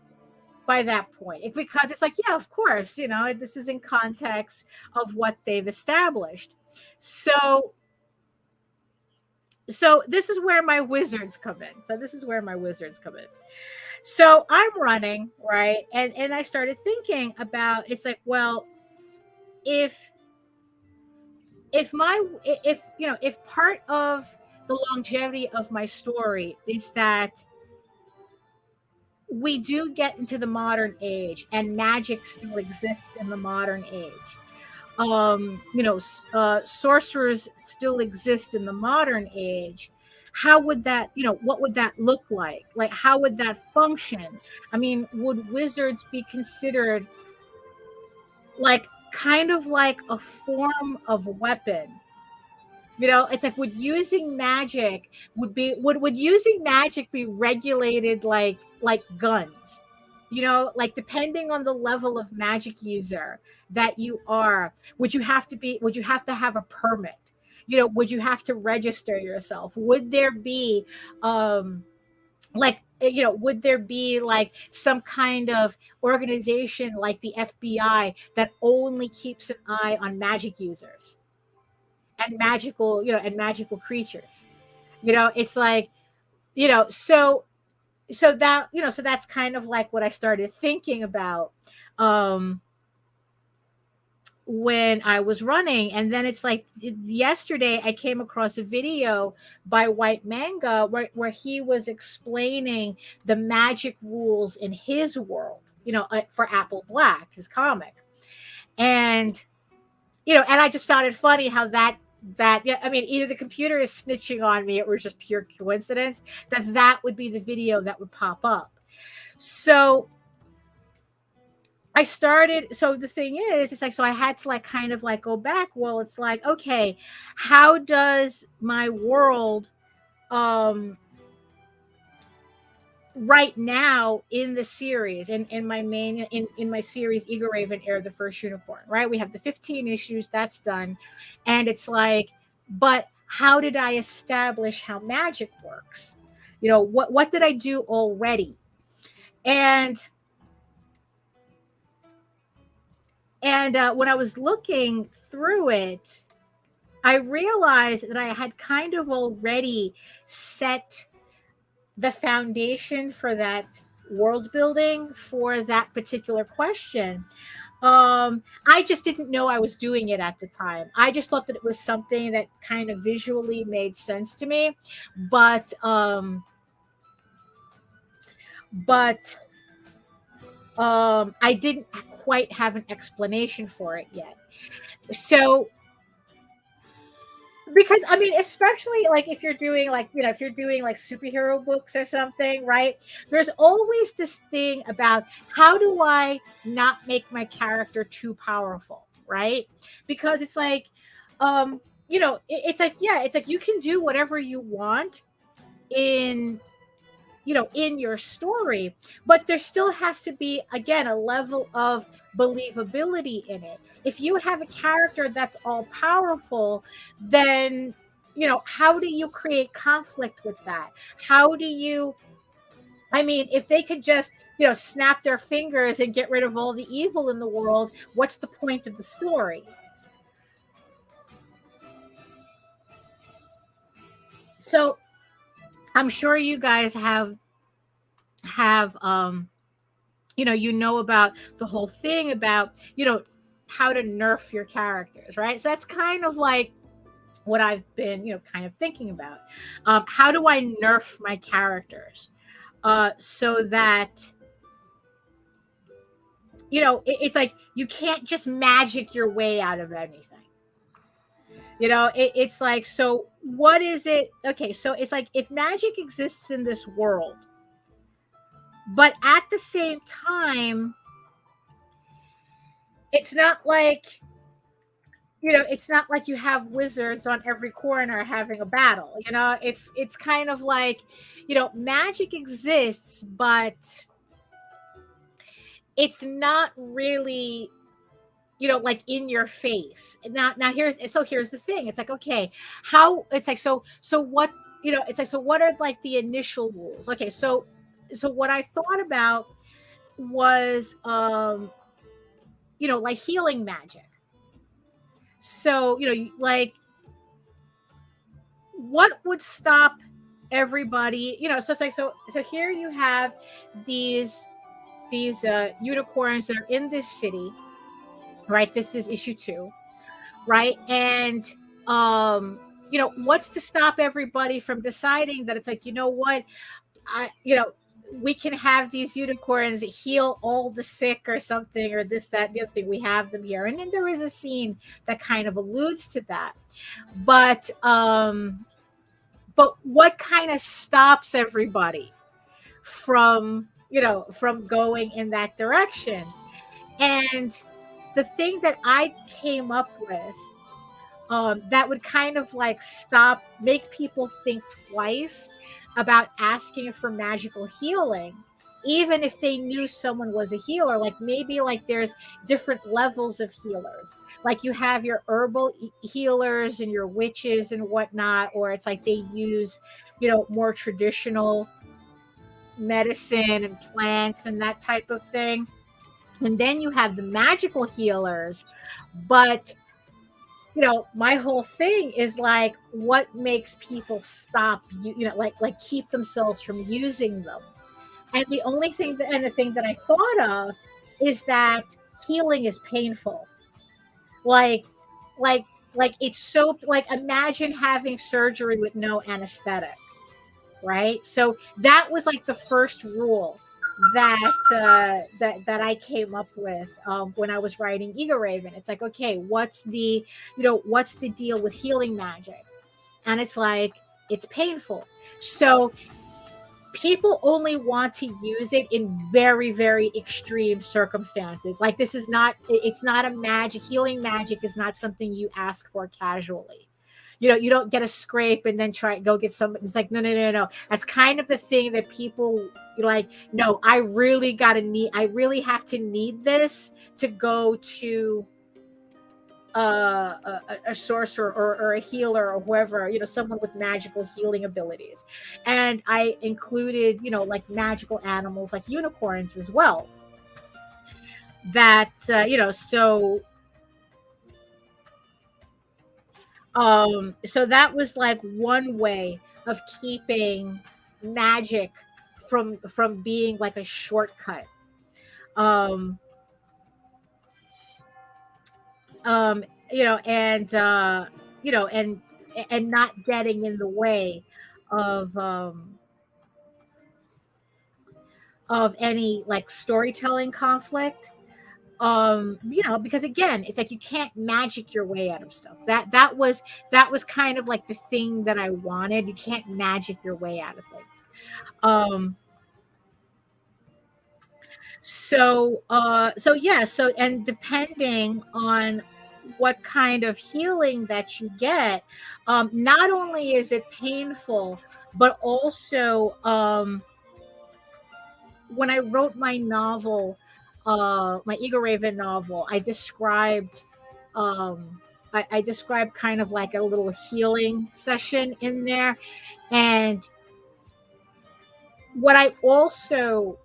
by that point, because it's like, yeah, of course, this is in context of what they've established. So this is where my wizards come in. So I'm running, right? And I started thinking about, it's like, well, if part of the longevity of my story is that we do get into the modern age and magic still exists in the modern age. Sorcerers still exist in the modern age. How would that, what would that look like? Like, how would that function? I mean, would wizards be considered like kind of like a form of weapon? It's like, would using magic be regulated like guns? Like, depending on the level of magic user that you are, would you have to have a permit? Would you have to register yourself? Would there be would there be like some kind of organization like the FBI that only keeps an eye on magic users and magical creatures? It's like, so that's kind of like what I started thinking about when I was running. And then it's like, yesterday I came across a video by White Manga where he was explaining the magic rules in his world, for Apple Black, his comic. And and I just found it funny how that I mean, either the computer is snitching on me, or it was just pure coincidence that would be the video that would pop up. So the thing is, it's like, so I had to like kind of like go back. Well, it's like, okay, how does my world right now in the series, in my series EGORAVEN, Heir of the First Unicorn, right? We have the 15 issues, that's done. And it's like, but how did I establish how magic works? What did I do already? And when I was looking through it, I realized that I had kind of already set the foundation for that world building for that particular question. I just didn't know I was doing it at the time. I just thought that it was something that kind of visually made sense to me, but I didn't quite have an explanation for it yet. So, because I mean, especially like if you're doing like superhero books or something, right? There's always this thing about, how do I not make my character too powerful, right? Because it's like, it's like, yeah, it's like you can do whatever you want in your story, but there still has to be, again, a level of believability in it. If you have a character that's all powerful, then how do you create conflict with that? How do you, I mean, if they could just snap their fingers and get rid of all the evil in the world, what's the point of the story? So I'm sure you guys have about the whole thing about how to nerf your characters, right? So that's kind of like what I've been kind of thinking about. How do I nerf my characters so that it's like you can't just magic your way out of anything. It's like, so what is it? Okay, so it's like, if magic exists in this world, but at the same time, it's not like it's not like you have wizards on every corner having a battle. It's kind of like, magic exists, but it's not really, like in your face. Now here's the thing. It's like, okay, how it's like, so what, it's like, so what are like the initial rules? Okay, so what I thought about was, like healing magic. So, like, what would stop everybody, so it's like, so here you have these unicorns that are in this city, right? This is issue 2, right? And what's to stop everybody from deciding that it's like, what, we can have these unicorns heal all the sick or something, or this, that, the other thing. We have them here, and then there is a scene that kind of alludes to that. But what kind of stops everybody from from going in that direction? And the thing that I came up with, that would kind of like make people think twice about asking for magical healing, even if they knew someone was a healer. Like, maybe like there's different levels of healers. Like, you have your herbal healers and your witches and whatnot, or it's like they use, more traditional medicine and plants and that type of thing. And then you have the magical healers. But my whole thing is like, what makes people stop, like keep themselves from using them? And the only thing the thing that I thought of is that healing is painful. Like it's so, like, imagine having surgery with no anesthetic, right? So that was like the first rule that I came up with when I was writing EGORAVEN. It's like, okay, what's the deal with healing magic? And it's like, it's painful. So people only want to use it in very, very extreme circumstances. Like, it's not a magic. Healing magic is not something you ask for casually. You don't get a scrape and then go get some. It's like, no. That's kind of the thing that people like, no, I really have to need this to go to a sorcerer or a healer or whoever, someone with magical healing abilities. And I included, like magical animals like unicorns as well. That, so that was like one way of keeping magic from being like a shortcut. And not getting in the way of any like storytelling conflict. Because again, it's like, you can't magic your way out of stuff. That was kind of like the thing that I wanted. You can't magic your way out of things. So and depending on what kind of healing that you get, not only is it painful, but also, when I wrote my novel, my EGORAVEN novel, I described kind of like a little healing session in there. And what I also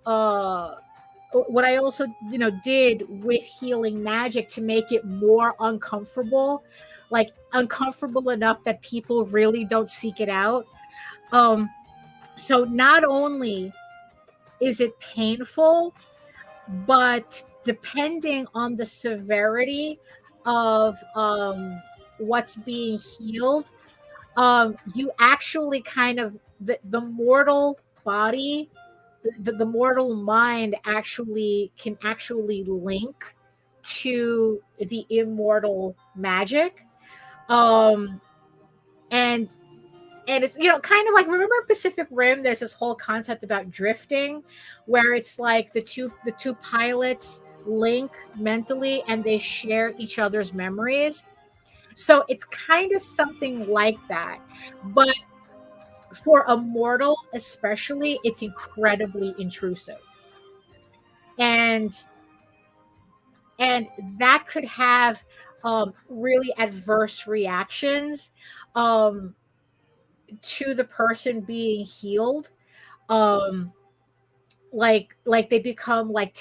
did with healing magic to make it more uncomfortable, like uncomfortable enough that people really don't seek it out. So not only is it painful, but depending on the severity of what's being healed, you actually kind of, the mortal body, the mortal mind can actually link to the immortal magic. And it's, kind of like, remember Pacific Rim, there's this whole concept about drifting, where it's like the two pilots link mentally and they share each other's memories. So it's kind of something like that. But for a mortal, especially, it's incredibly intrusive. And that could have really adverse reactions um, to the person being healed. Um, like they become like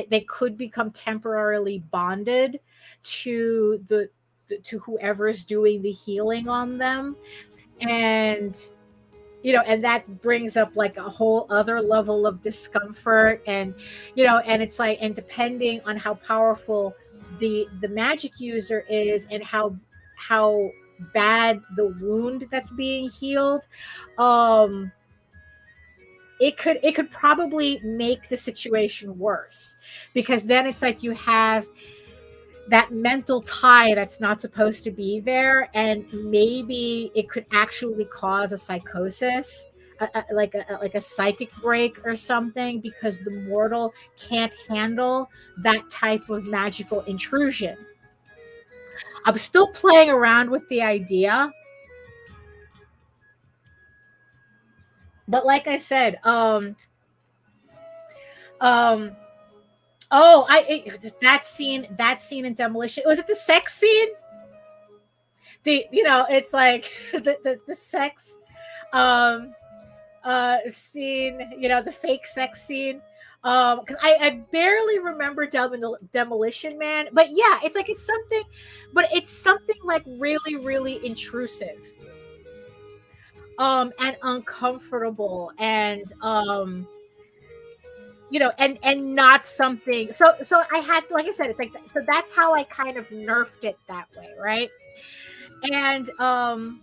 they could become temporarily bonded to to whoever's doing the healing on them, and and that brings up like a whole other level of discomfort. And and it's like, and depending on how powerful the magic user is and how bad the wound that's being healed, um it could probably make the situation worse, because then it's like you have that mental tie that's not supposed to be there, and maybe it could actually cause a psychosis, like a psychic break or something, because the mortal can't handle that type of magical intrusion. I'm still playing around with the idea, but like I said, um oh, that scene in Demolition, was it the sex scene? It's like the sex um scene, the fake sex scene. Because I barely remember Demolition Man, but yeah, it's something, but it's something like really, really intrusive, and uncomfortable, and and not something. So I had, like I said, it's like so that's how I kind of nerfed it that way, right? And so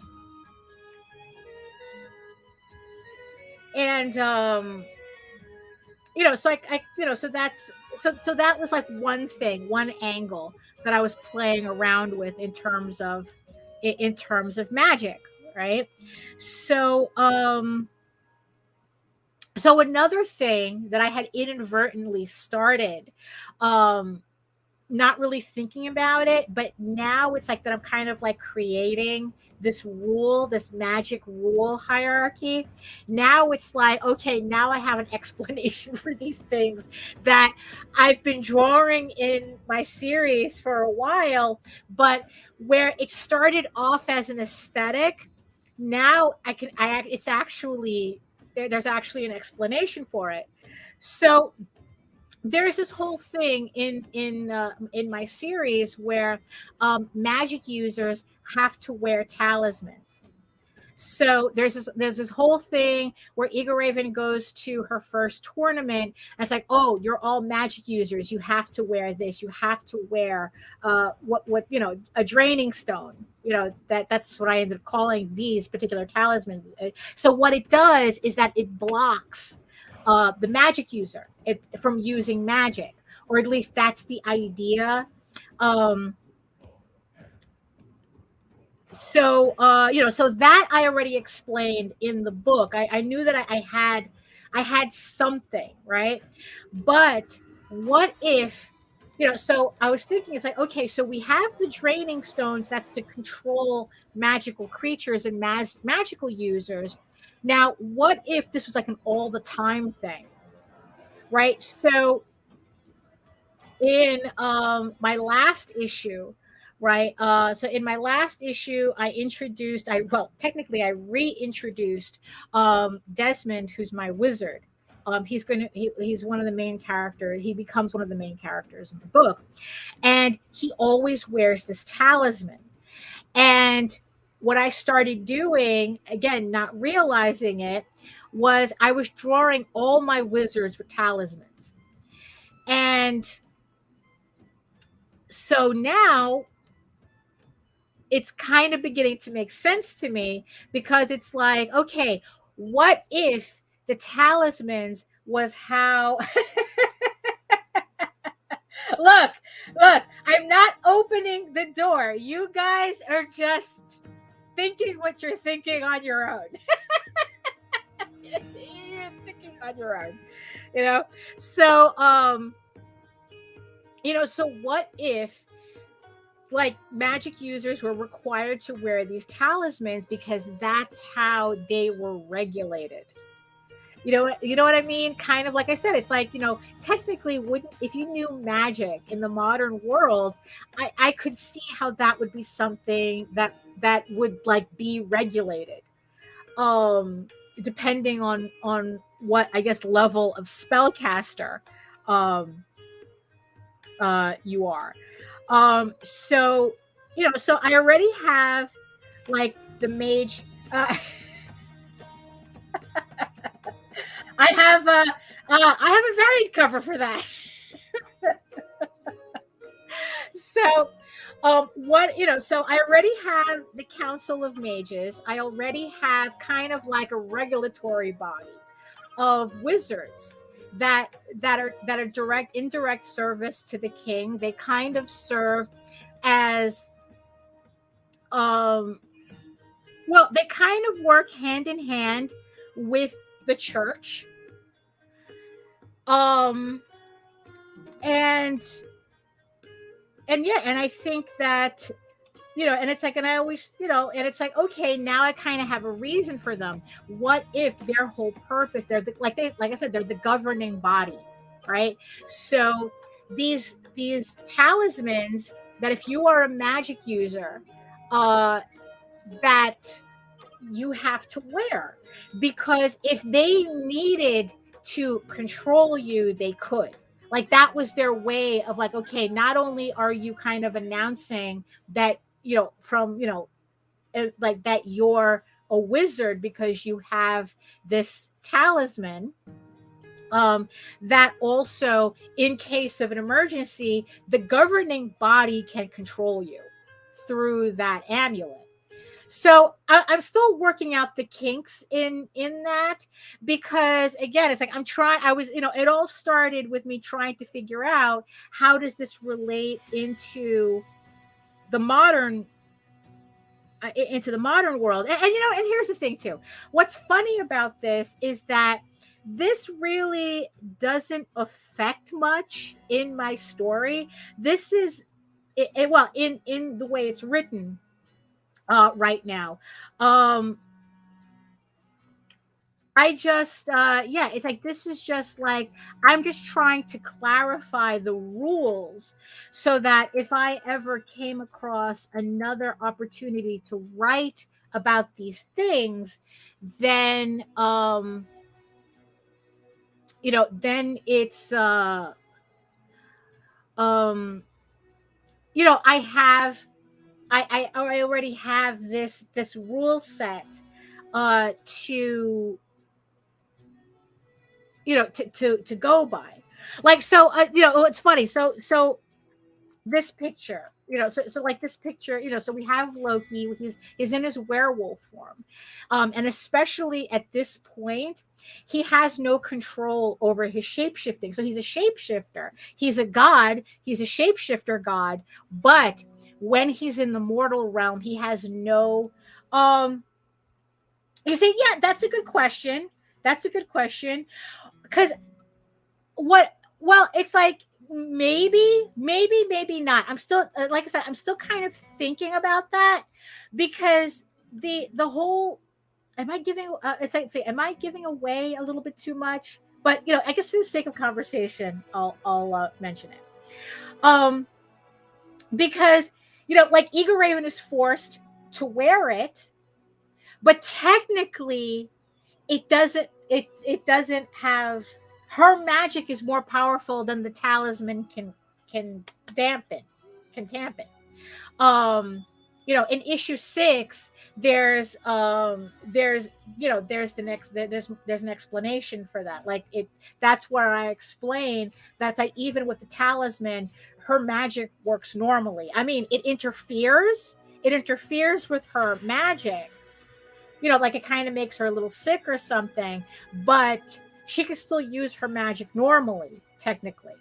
so that's so that was like one angle that I was playing around with in terms of magic, right? So so another thing that I had inadvertently started, not really thinking about it, but now it's like that I'm kind of like creating this magic rule hierarchy. Now it's like, okay, now I have an explanation for these things that I've been drawing in my series for a while, but where it started off as an aesthetic, now it's actually, there's actually an explanation for it. So there's this whole thing in my series where magic users have to wear talismans. So there's this whole thing where EGORAVEN goes to her first tournament, and it's like, oh, you're all magic users, you have to wear this, you have to wear what a draining stone. That's what I ended up calling these particular talismans. So what it does is that it blocks the magic user from using magic, or at least that's the idea. So so that I already explained in the book. I knew that I had something, right? But what if, so I was thinking, it's like, okay, so we have the draining stones, that's to control magical creatures and magical users. Now, what if this was like an all the time thing, right? So in my last issue, right? So in my last issue, I reintroduced Desmond, who's my wizard. He's one of the main characters. He becomes one of the main characters in the book, and he always wears this talisman. And what I started doing, again, not realizing it, was I was drawing all my wizards with talismans. And so now it's kind of beginning to make sense to me, because it's like, okay, what if the talismans was how look, I'm not opening the door. You guys are just thinking what you're thinking on your own. You're thinking on your own, so so what if like magic users were required to wear these talismans because that's how they were regulated. You know what I mean? Kind of like I said, it's like, technically wouldn't, if you knew magic in the modern world, I could see how that would be something that would like be regulated. Depending on what, I guess, level of spellcaster you are. So, so I already have like the mage. I have a varied cover for that. So, so I already have the Council of Mages. I already have kind of like a regulatory body of wizards that are direct indirect service to the king. They kind of serve as they kind of work hand in hand with the church. And I think that, and it's like, and I always, and it's like, okay, now I kind of have a reason for them. What if their whole purpose, like I said, they're the governing body, right? So these talismans that if you are a magic user, that you have to wear, because if they needed to control you, they could. Like that was their way of like, okay, not only are you kind of announcing that, like that you're a wizard because you have this talisman, that also in case of an emergency, the governing body can control you through that amulet. So I'm still working out the kinks in that, because again, it's like it all started with me trying to figure out how does this relate into the modern world. And here's the thing too. What's funny about this is that this really doesn't affect much in my story. This is in the way it's written right now. I just it's like, this is just like, I'm just trying to clarify the rules so that if I ever came across another opportunity to write about these things, then then it's I already have this rule set to to go by. Like, so it's funny, so this picture, so like this picture, so we have Loki, he's in his werewolf form, and especially at this point, he has no control over his shape-shifting. So he's a shapeshifter, he's a god, he's a shapeshifter god, but when he's in the mortal realm, he has no you say, yeah, that's a good question, because it's like, maybe not. I'm still, like I said, I'm still kind of thinking about that, because the whole, am I giving away a little bit too much? But I guess for the sake of conversation, I'll mention it. Because like EGORAVEN is forced to wear it, but technically it doesn't have, her magic is more powerful than the talisman can dampen. In issue 6, there's an explanation for that. Like that's where I explain that's like, even with the talisman, her magic works normally. I mean, it interferes with her magic. Like it kind of makes her a little sick or something, but she can still use her magic normally, technically.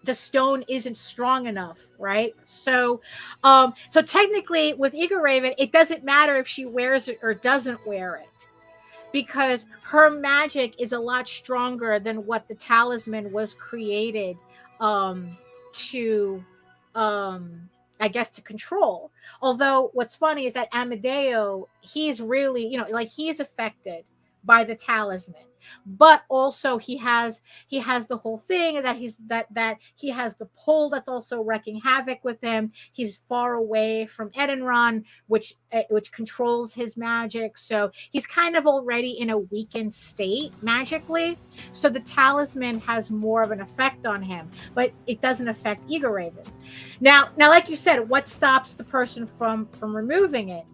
The stone isn't strong enough, right? So technically with EGORAVEN, it doesn't matter if she wears it or doesn't wear it, because her magic is a lot stronger than what the talisman was created to I guess, to control. Although what's funny is that Amadeo, he's really, like he's affected by the talisman, but also he has the whole thing that that he has the pull that's also wreaking havoc with him. He's far away from Edenron, which controls his magic, so he's kind of already in a weakened state magically. So the talisman has more of an effect on him, but it doesn't affect EGORAVEN. Now, like you said, what stops the person from removing it?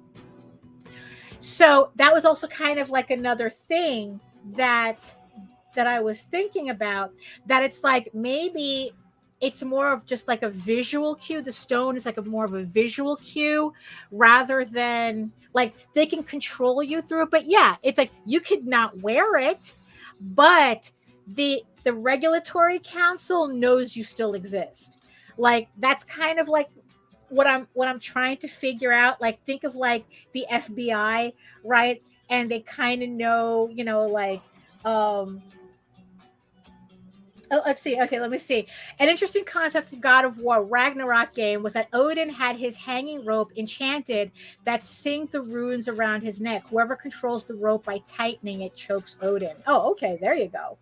So that was also kind of like another thing that I was thinking about, that it's like maybe it's more of just like a visual cue. The stone is like more of a visual cue rather than like they can control you through it. But yeah, it's like you could not wear it, but the regulatory council knows you still exist. Like that's kind of like what I'm trying to figure out. Like think of like the FBI, right? And they kind of know, like let's see. Okay, let me see. An interesting concept for God of War Ragnarok game was that Odin had his hanging rope enchanted that synced the runes around his neck. Whoever controls the rope by tightening it chokes Odin. Oh, okay, there you go.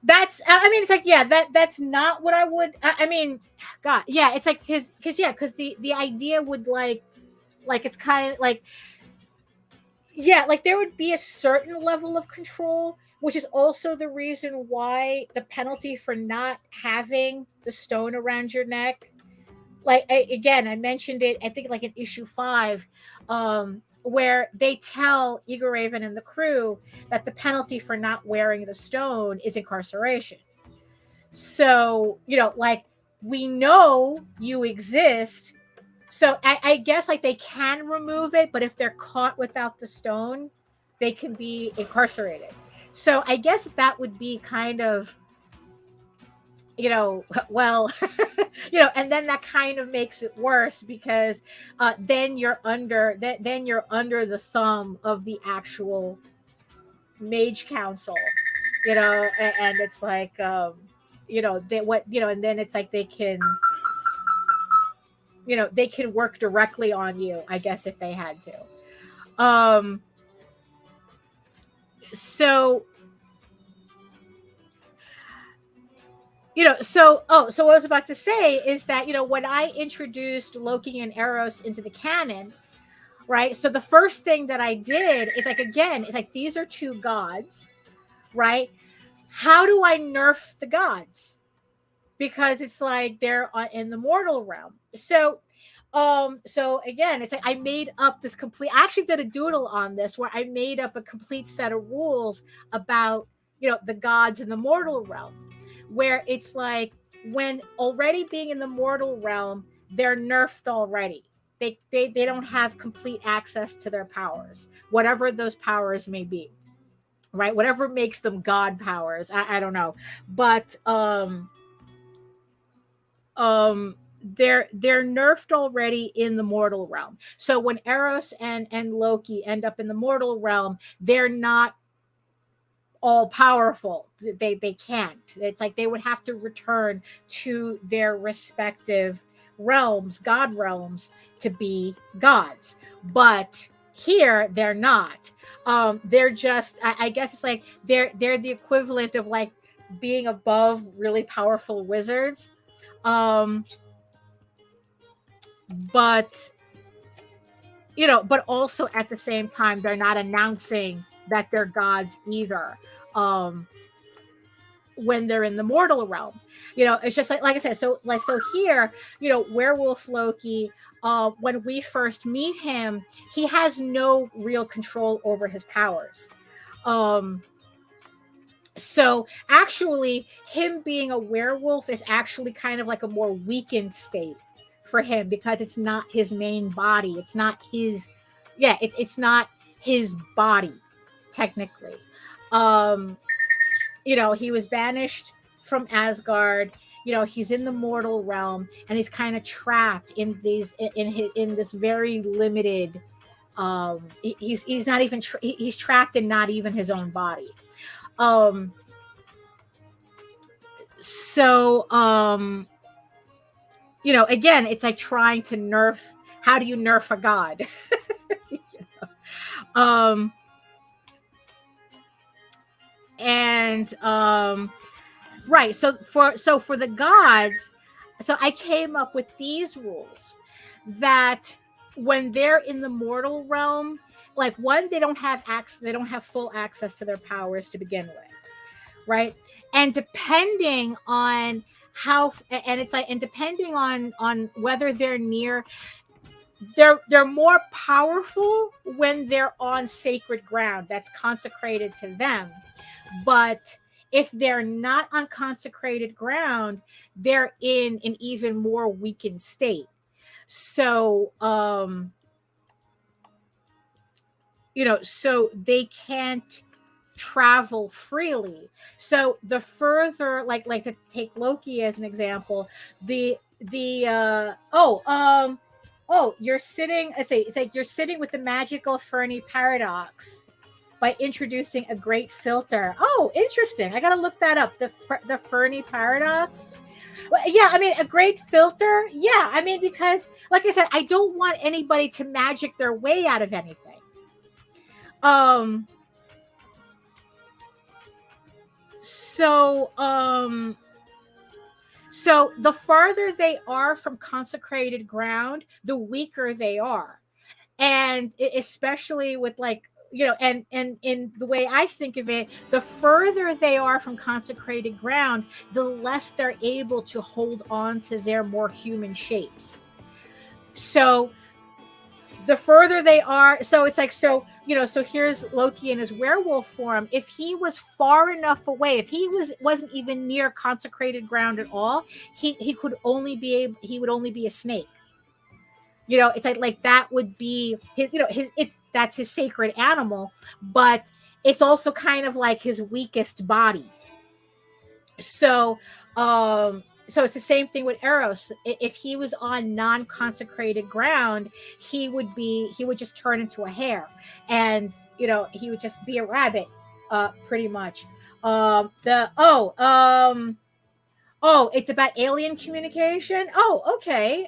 That's, I mean, it's like, yeah, that's not what I would, I mean, God, yeah, it's like, because the idea would like it's kind of like, yeah, like there would be a certain level of control, which is also the reason why the penalty for not having the stone around your neck, like, I mentioned it, I think like in issue 5, where they tell EGORAVEN and the crew that the penalty for not wearing the stone is incarceration. So, like, we know you exist. So I guess like they can remove it, but if they're caught without the stone, they can be incarcerated. So I guess that would be kind of, well, and then that kind of makes it worse because then you're under the thumb of the actual mage council, and it's like, and then it's like they can, they can work directly on you, I guess, if they had to. So so what I was about to say is that, when I introduced Loki and Eros into the canon, right? So the first thing that I did is like, again, it's like, these are two gods, right? How do I nerf the gods? Because it's like they're in the mortal realm. So again, it's like I made up this I actually did a doodle on this where I made up a complete set of rules about, the gods in the mortal realm, where it's like when already being in the mortal realm, they're nerfed already. They don't have complete access to their powers, whatever those powers may be, right? Whatever makes them god powers. I don't know. But they're nerfed already in the mortal realm. So when Eros and Loki end up in the mortal realm, they're not all powerful. They can't. It's like they would have to return to their respective realms, god realms, to be gods. But here they're not. They're just, I guess it's like they're the equivalent of like being above really powerful wizards. But but also at the same time, they're not announcing that they're gods either. When they're in the mortal realm, it's just like I said. So here, Werewolf Loki, when we first meet him, he has no real control over his powers. So actually, him being a werewolf is actually kind of like a more weakened state for him because it's not his main body. It's not his, it's not his body technically. He was banished from Asgard. He's in the mortal realm and he's kind of trapped in this very limited. He's not even he's trapped in not even his own body. again, it's like trying to nerf. How do you nerf a god? You know? And right. So for the gods, so I came up with these rules that when they're in the mortal realm, like one, they don't have full access to their powers to begin with, right? And depending on depending on whether they're near, they're more powerful when they're on sacred ground that's consecrated to them. But if they're not on consecrated ground, they're in an even more weakened state. So so they can't travel freely. So the further, like to take Loki as an example, you're sitting, it's like you're sitting with the magical Fernie paradox by introducing a great filter. Oh, interesting. I got to look that up. The Fernie paradox. Well, yeah, I mean, a great filter. Yeah, I mean, because like I said, I don't want anybody to magic their way out of anything. So the farther they are from consecrated ground, the weaker they are. And especially with like, and in the way I think of it, the further they are from consecrated ground, the less they're able to hold on to their more human shapes. So the further they are, so it's like, so here's Loki in his werewolf form. If he was far enough away, if he wasn't even near consecrated ground at all, he would only be a snake. It's like that would be his, that's his sacred animal, but it's also kind of like his weakest body. So it's the same thing with Eros. If he was on non-consecrated ground, he would just turn into a hare, and he would just be a rabbit, pretty much. It's about alien communication. Oh, okay.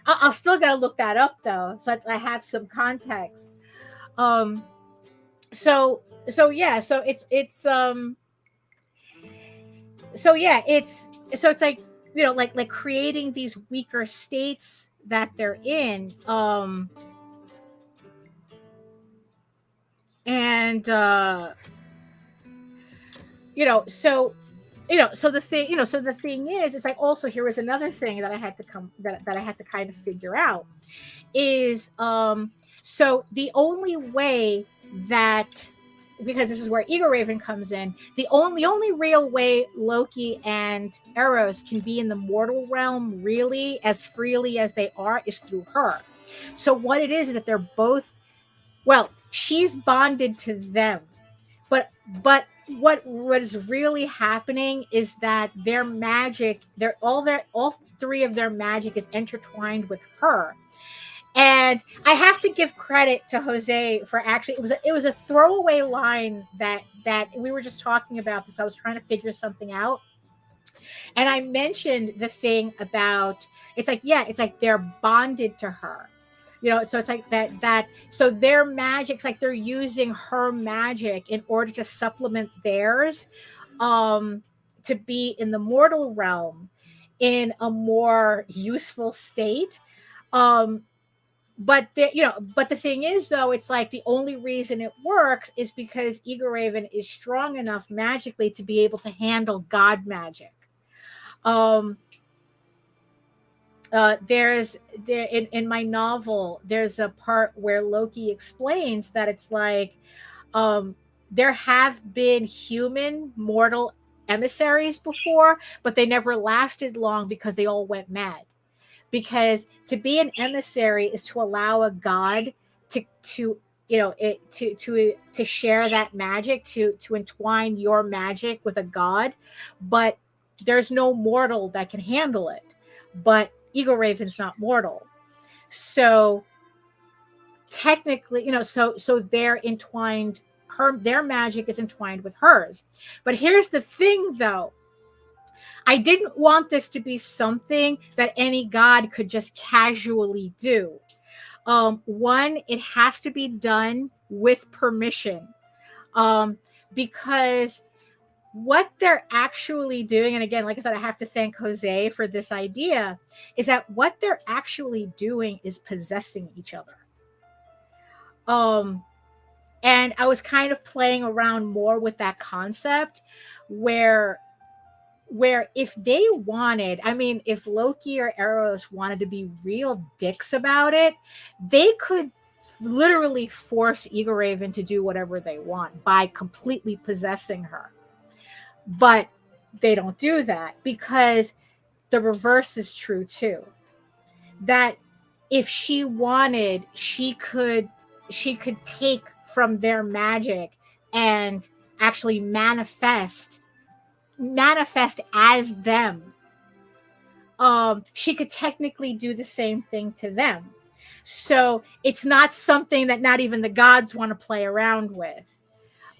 I'll still gotta look that up though, so I have some context. So it's like, like creating these weaker states that they're in, and so the thing is, it's like, also here was another thing that I had to kind of figure out is, so the only way that, because this is where EGORAVEN comes in, the only real way Loki and Eros can be in the mortal realm really as freely as they are is through her. So what it is that they're both, well, she's bonded to them, but what is really happening is that their magic, all three of their magic is intertwined with her. And I have to give credit to Jose for actually, it was a throwaway line that we were just talking about this. I was trying to figure something out, and I mentioned the thing about, it's like they're bonded to her. So it's like that. So their magic's like they're using her magic in order to supplement theirs, to be in the mortal realm in a more useful state. But the thing is, though, it's like the only reason it works is because EGORAVEN is strong enough magically to be able to handle god magic. In my novel, there's a part where Loki explains that it's like, there have been human mortal emissaries before, but they never lasted long because they all went mad. Because to be an emissary is to allow a god to share that magic, to entwine your magic with a god, but there's no mortal that can handle it. But EGORAVEN's not mortal, so technically, so they're entwined. Their magic is entwined with hers. But here's the thing, though. I didn't want this to be something that any god could just casually do. One, it has to be done with permission, because what they're actually doing, and again, like I said, I have to thank Jose for this idea, is that what they're actually doing is possessing each other. And I was kind of playing around more with that concept where if they wanted, I mean, if Loki or Eros wanted to be real dicks about it, they could literally force EGORAVEN to do whatever they want by completely possessing her. But they don't do that, because the reverse is true too. That if she wanted, she could take from their magic and actually manifest as them. She could technically do the same thing to them. So it's not something that not even the gods want to play around with.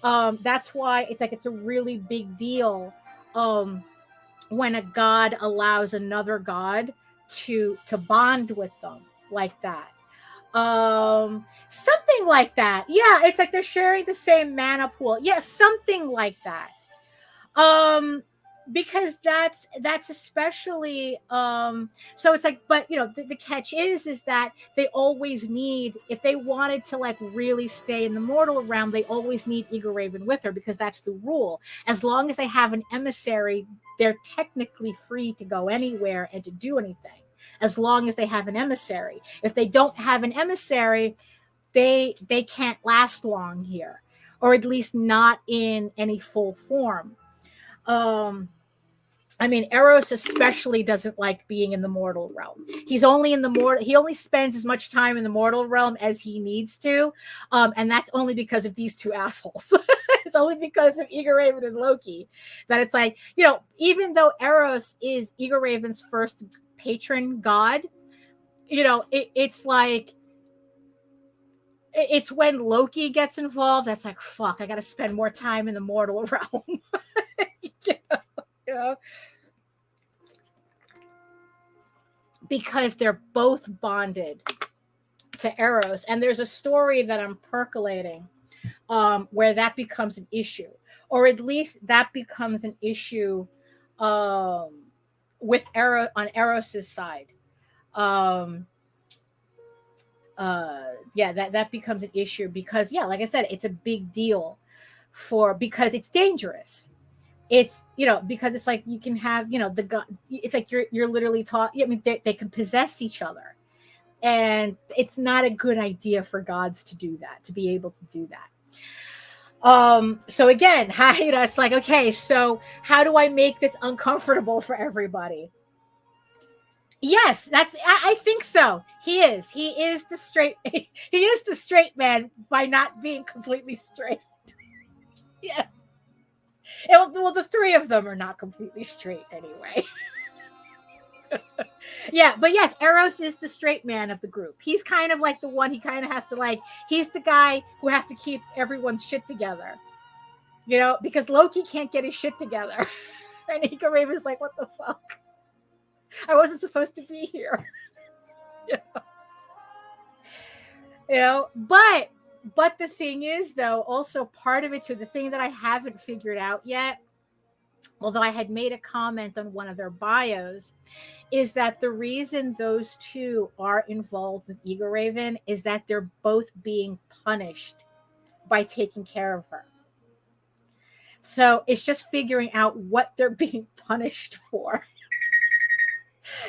That's why it's a really big deal when a god allows another god to bond with them like that. Something like that. Yeah, it's like they're sharing the same mana pool. Yeah, something like that. Because that's especially so it's like, but the catch is that they always need, if they wanted to like really stay in the mortal realm, they always need EGORAVEN with her, because that's the rule. As long as they have an emissary, they're technically free to go anywhere and to do anything, as long as they have an emissary. If they don't have an emissary, they can't last long here, or at least not in any full form. I mean, Eros especially doesn't like being in the mortal realm. He's only in the mortal. He only spends as much time in the mortal realm as he needs to, and that's only because of these two assholes. It's only because of EGORAVEN and Loki that it's like, even though Eros is EGORAVEN's first patron god, it's like, it's when Loki gets involved that's like, fuck, I got to spend more time in the mortal realm. you know? Because they're both bonded to Eros. And there's a story that I'm percolating where that becomes an issue, or at least that becomes an issue with Eros, on Eros's side. That becomes an issue because, like I said, it's a big deal because it's dangerous. It's, because it's like you can have, the god, it's like you're literally taught, I mean, they can possess each other, and it's not a good idea for gods to do that, to be able to do that. So again, it's like, okay, so how do I make this uncomfortable for everybody? Yes, I think so. He is the straight, he is the straight man by not being completely straight. Yes. Well, the three of them are not completely straight anyway. Yeah, but yes, Eros is the straight man of the group. He's kind of like the one, he kind of has to like, he's the guy who has to keep everyone's shit together. Because Loki can't get his shit together. And EGORAVEN's like, what the fuck? I wasn't supposed to be here. But the thing is, though, also part of it too, the thing that I haven't figured out yet, although I had made a comment on one of their bios, is that the reason those two are involved with EGORAVEN is that they're both being punished by taking care of her. So it's just figuring out what they're being punished for.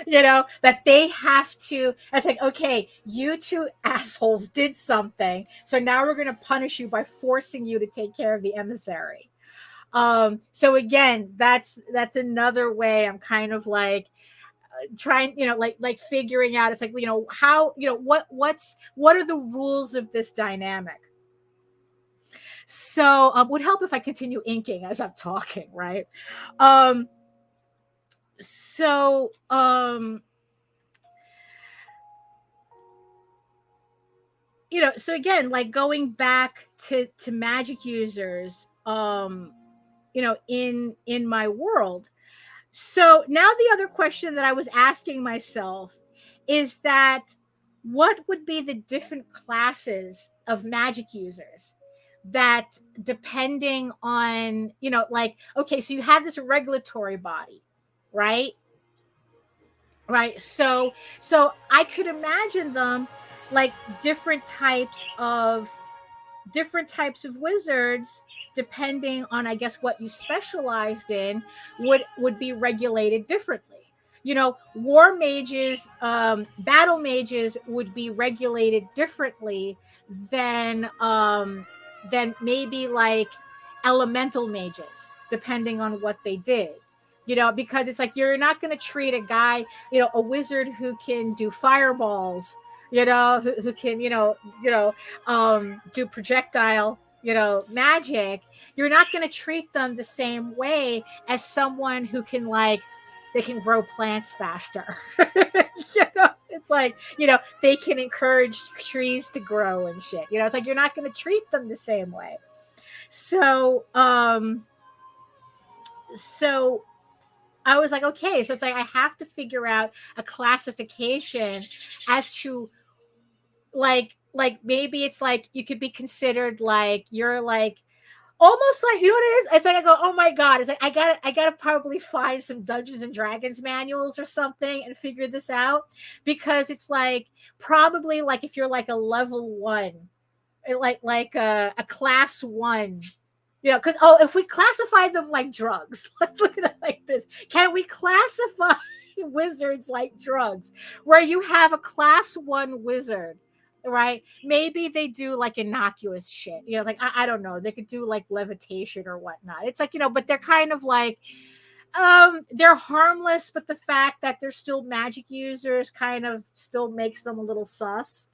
That they have to, it's like, okay, you two assholes did something, so now we're going to punish you by forcing you to take care of the emissary. So again, that's another way I'm kind of like trying, like figuring out, it's like, how, what are the rules of this dynamic? So would help if I continue inking as I'm talking, right? So so again, like going back to magic users, in my world, So now the other question that I was asking myself is that what would be the different classes of magic users that, depending on, like, okay, so you have this regulatory body, right? Right. So I could imagine them like different types of wizards, depending on, I guess, what you specialized in, would be regulated differently. War mages, battle mages would be regulated differently than maybe like elemental mages, depending on what they did. Because it's like you're not going to treat a guy, a wizard who can do fireballs, who can, do projectile, magic. You're not going to treat them the same way as someone who can, like, they can grow plants faster. It's like, they can encourage trees to grow and shit. It's like you're not going to treat them the same way. So I was like, okay, so it's like I have to figure out a classification as to like maybe it's like you could be considered like you're like almost like, what it is? It's like I go, oh my God. It's like I gotta probably find some Dungeons and Dragons manuals or something and figure this out, because it's like probably like if you're like a level 1, like a class 1. Because if we classify them like drugs, let's look at it like this. Can we classify wizards like drugs, where you have a class 1 wizard, right? Maybe they do like innocuous shit. Like I don't know. They could do like levitation or whatnot. It's like, but they're kind of like, they're harmless, but the fact that they're still magic users kind of still makes them a little sus.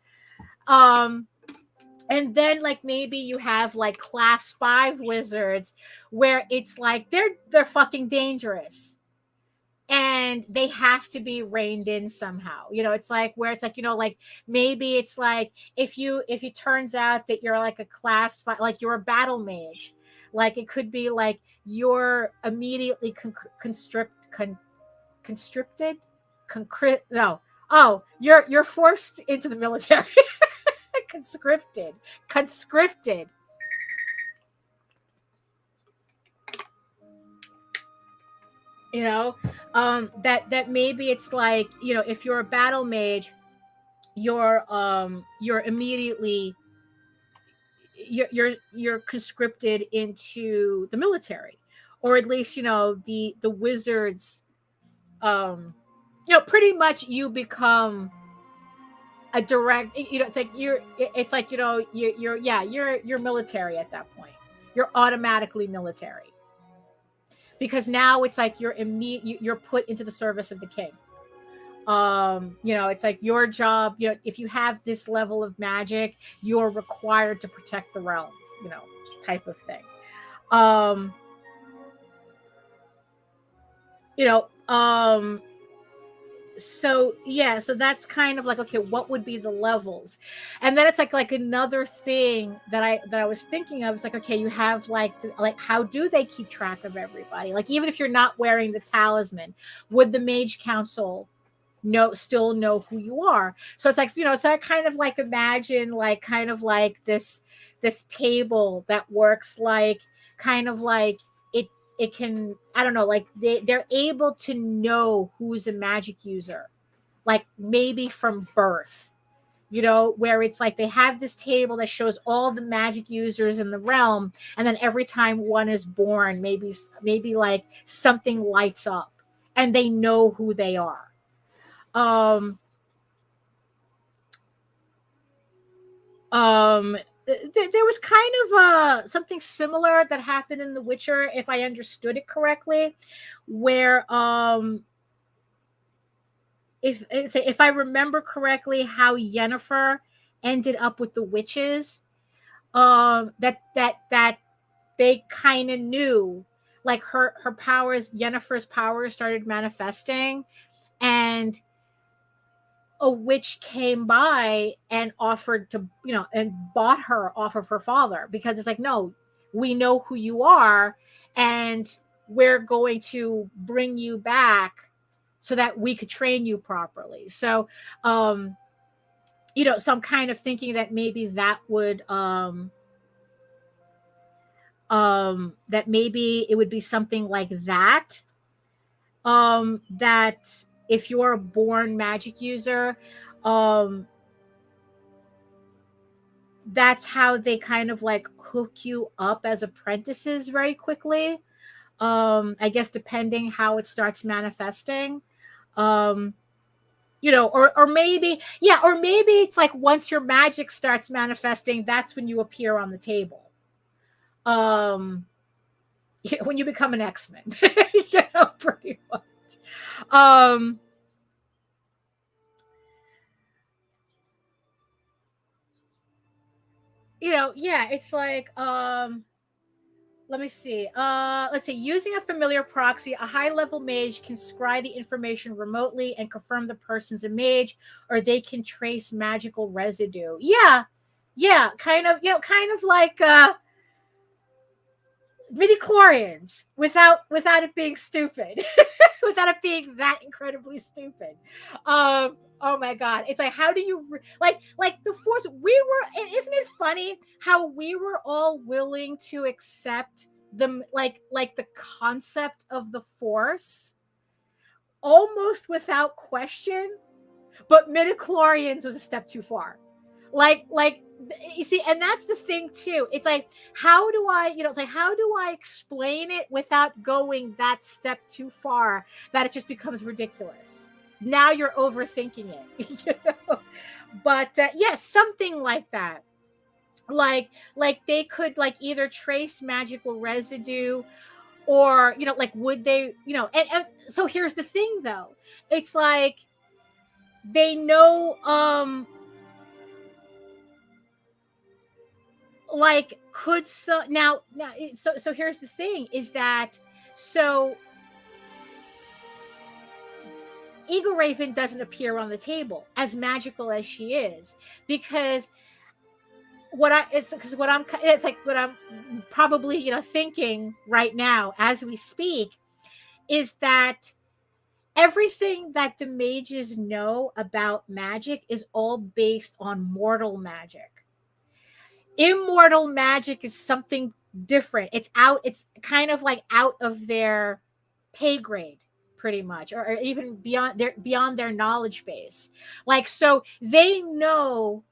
And then like maybe you have like class 5 wizards where it's like they're fucking dangerous and they have to be reined in somehow. It's like where it's like, like maybe it's like if it turns out that you're like a class 5, like you're a battle mage, like it could be like you're immediately you're forced into the military. conscripted that maybe it's like, if you're a battle mage, you're immediately you're conscripted into the military, or at least the wizards, pretty much you become a direct, it's like you're military at that point. You're automatically military, because now it's like you're put into the service of the king. It's like your job, if you have this level of magic, you're required to protect the realm, type of thing. So that's kind of like, okay, what would be the levels? And then it's like another thing that I was thinking of is like, okay, you have like how do they keep track of everybody? Like, even if you're not wearing the talisman, would the mage council still know who you are? So it's like, so I kind of like imagine like kind of like this table that works like kind of like it can, I don't know, like they're able to know who's a magic user, like maybe from birth, where it's like they have this table that shows all the magic users in the realm, and then every time one is born, maybe like something lights up and they know who they are. There was kind of something similar that happened in The Witcher, if I understood it correctly, where if I remember correctly, how Yennefer ended up with the witches, that they kind of knew, like her powers, Yennefer's powers started manifesting, and a witch came by and offered to, and bought her off of her father, because it's like, no, we know who you are, and we're going to bring you back so that we could train you properly. So, you know, so I'm kind of thinking that maybe that would, that maybe it would be something like that. That if you're a born magic user, that's how they kind of like hook you up as apprentices very quickly. I guess depending how it starts manifesting. You know, or maybe, yeah, or maybe it's like once your magic starts manifesting, that's when you appear on the table. When you become an X-Men, you know, pretty much. You know, yeah, it's like, let me see. Let's see. Using a familiar proxy, a high-level mage can scry the information remotely and confirm the person's a mage, or they can trace magical residue. Yeah, yeah, kind of, you know, kind of like midi-chlorians without it being stupid, without it being that incredibly stupid. Oh my god, it's like, how do you like the Force? We were, isn't it funny how we were all willing to accept the like the concept of the Force almost without question, but midi-chlorians was a step too far. Like you see, and that's the thing too. It's like, how do I, you know, it's like, how do I explain it without going that step too far that it just becomes ridiculous? Now you're overthinking it, you know? But yes, something like that. Like they could like either trace magical residue, or, you know, like, would they, you know, and so here's the thing though. It's like they know, like, could so now so here's the thing is that, so EGORAVEN doesn't appear on the table as magical as she is, because it's like what I'm probably, you know, thinking right now as we speak is that everything that the mages know about magic is all based on mortal magic. Immortal magic is something different. It's kind of like out of their pay grade, pretty much, or even beyond their knowledge base. Like, so they know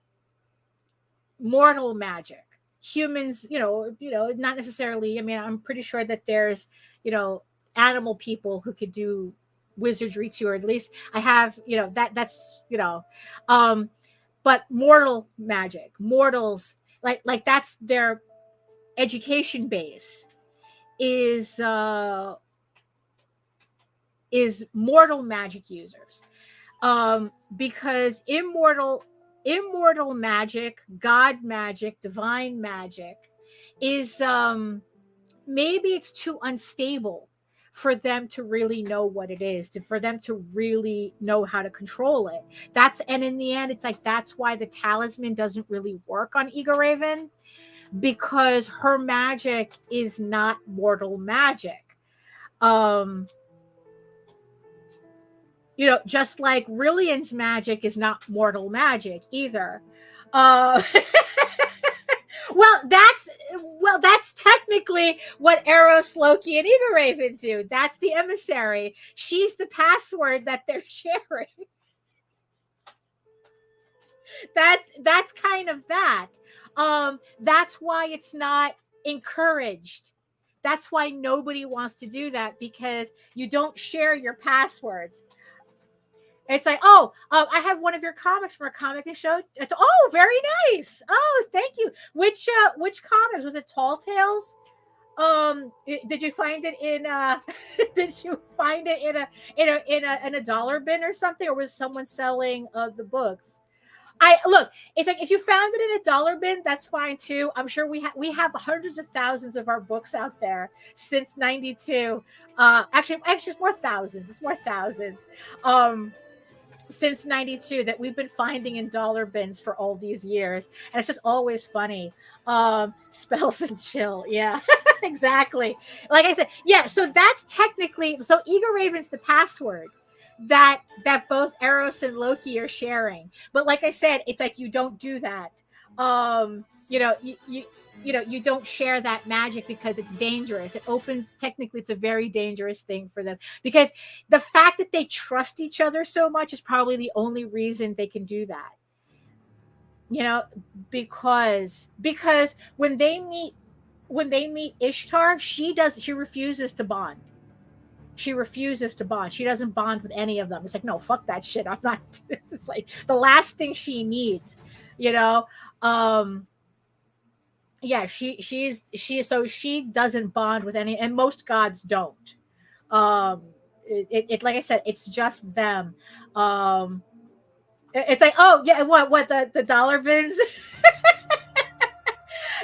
mortal magic. Humans, you know, not necessarily. I mean, I'm pretty sure that there's, you know, animal people who could do wizardry too, or at least I have, you know, that's, you know, but mortal magic, mortals, like that's their education base, is mortal magic users, because immortal magic, god magic, divine magic is, maybe it's too unstable for them to really know what it is, for them to really know how to control it. And in the end, it's like, that's why the talisman doesn't really work on EGORAVEN, because her magic is not mortal magic. You know, just like Rillian's magic is not mortal magic either. Well, that's technically what Eros, Loki, and EGORAVEN do. That's the emissary. She's the password that they're sharing. That's kind of that. That's why it's not encouraged. That's why nobody wants to do that, because you don't share your passwords. It's like, oh, I have one of your comics from a comic and show. Oh, very nice. Oh, thank you. Which comics was it? Tall Tales? Did you find it in? Did you find it in a dollar bin or something, or was someone selling the books? Look, it's like, if you found it in a dollar bin, that's fine too. I'm sure we have hundreds of thousands of our books out there since '92. Actually, it's more thousands. It's more thousands. Since '92 that we've been finding in dollar bins for all these years, and it's just always funny. Spells and chill, yeah. Exactly. Like I said, yeah. So that's technically so EGORAVEN's the password that both Eros and Loki are sharing. But like I said, it's like you don't do that. You know, you don't share that magic because it's dangerous. It opens technically it's a very dangerous thing for them because the fact that they trust each other so much is probably the only reason they can do that. You know, because when they meet Ishtar, she refuses to bond. She refuses to bond. She doesn't bond with any of them. It's like, no, fuck that shit. I'm not. It's like the last thing she needs, you know. Yeah, so she doesn't bond with any, and most gods don't. It like I said, it's just them. It's like, oh yeah, what the dollar bins.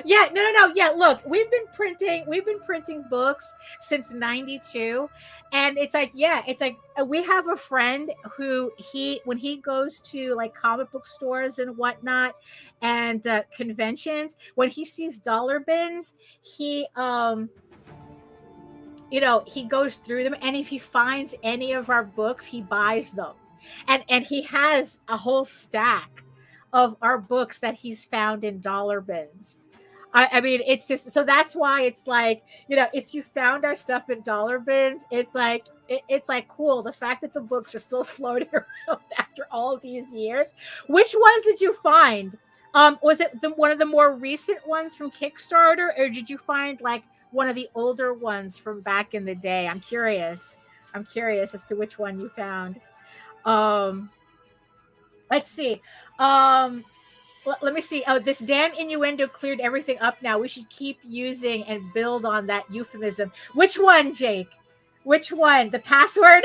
Yeah, no. Yeah, look, we've been printing books since 92. And it's like, yeah, it's like we have a friend who when he goes to like comic book stores and whatnot and conventions, when he sees dollar bins, he he goes through them, and if he finds any of our books, he buys them. And he has a whole stack of our books that he's found in dollar bins. I mean, it's just so that's why it's like, if you found our stuff in dollar bins, it's like it's like cool. The fact that the books are still floating around after all these years. Which ones did you find? Was it one of the more recent ones from Kickstarter, or did you find like one of the older ones from back in the day? I'm curious. I'm curious as to which one you found. Let's see. Let me see. Oh, this damn innuendo cleared everything up now. We should keep using and build on that euphemism. Which one, Jake? Which one? The password?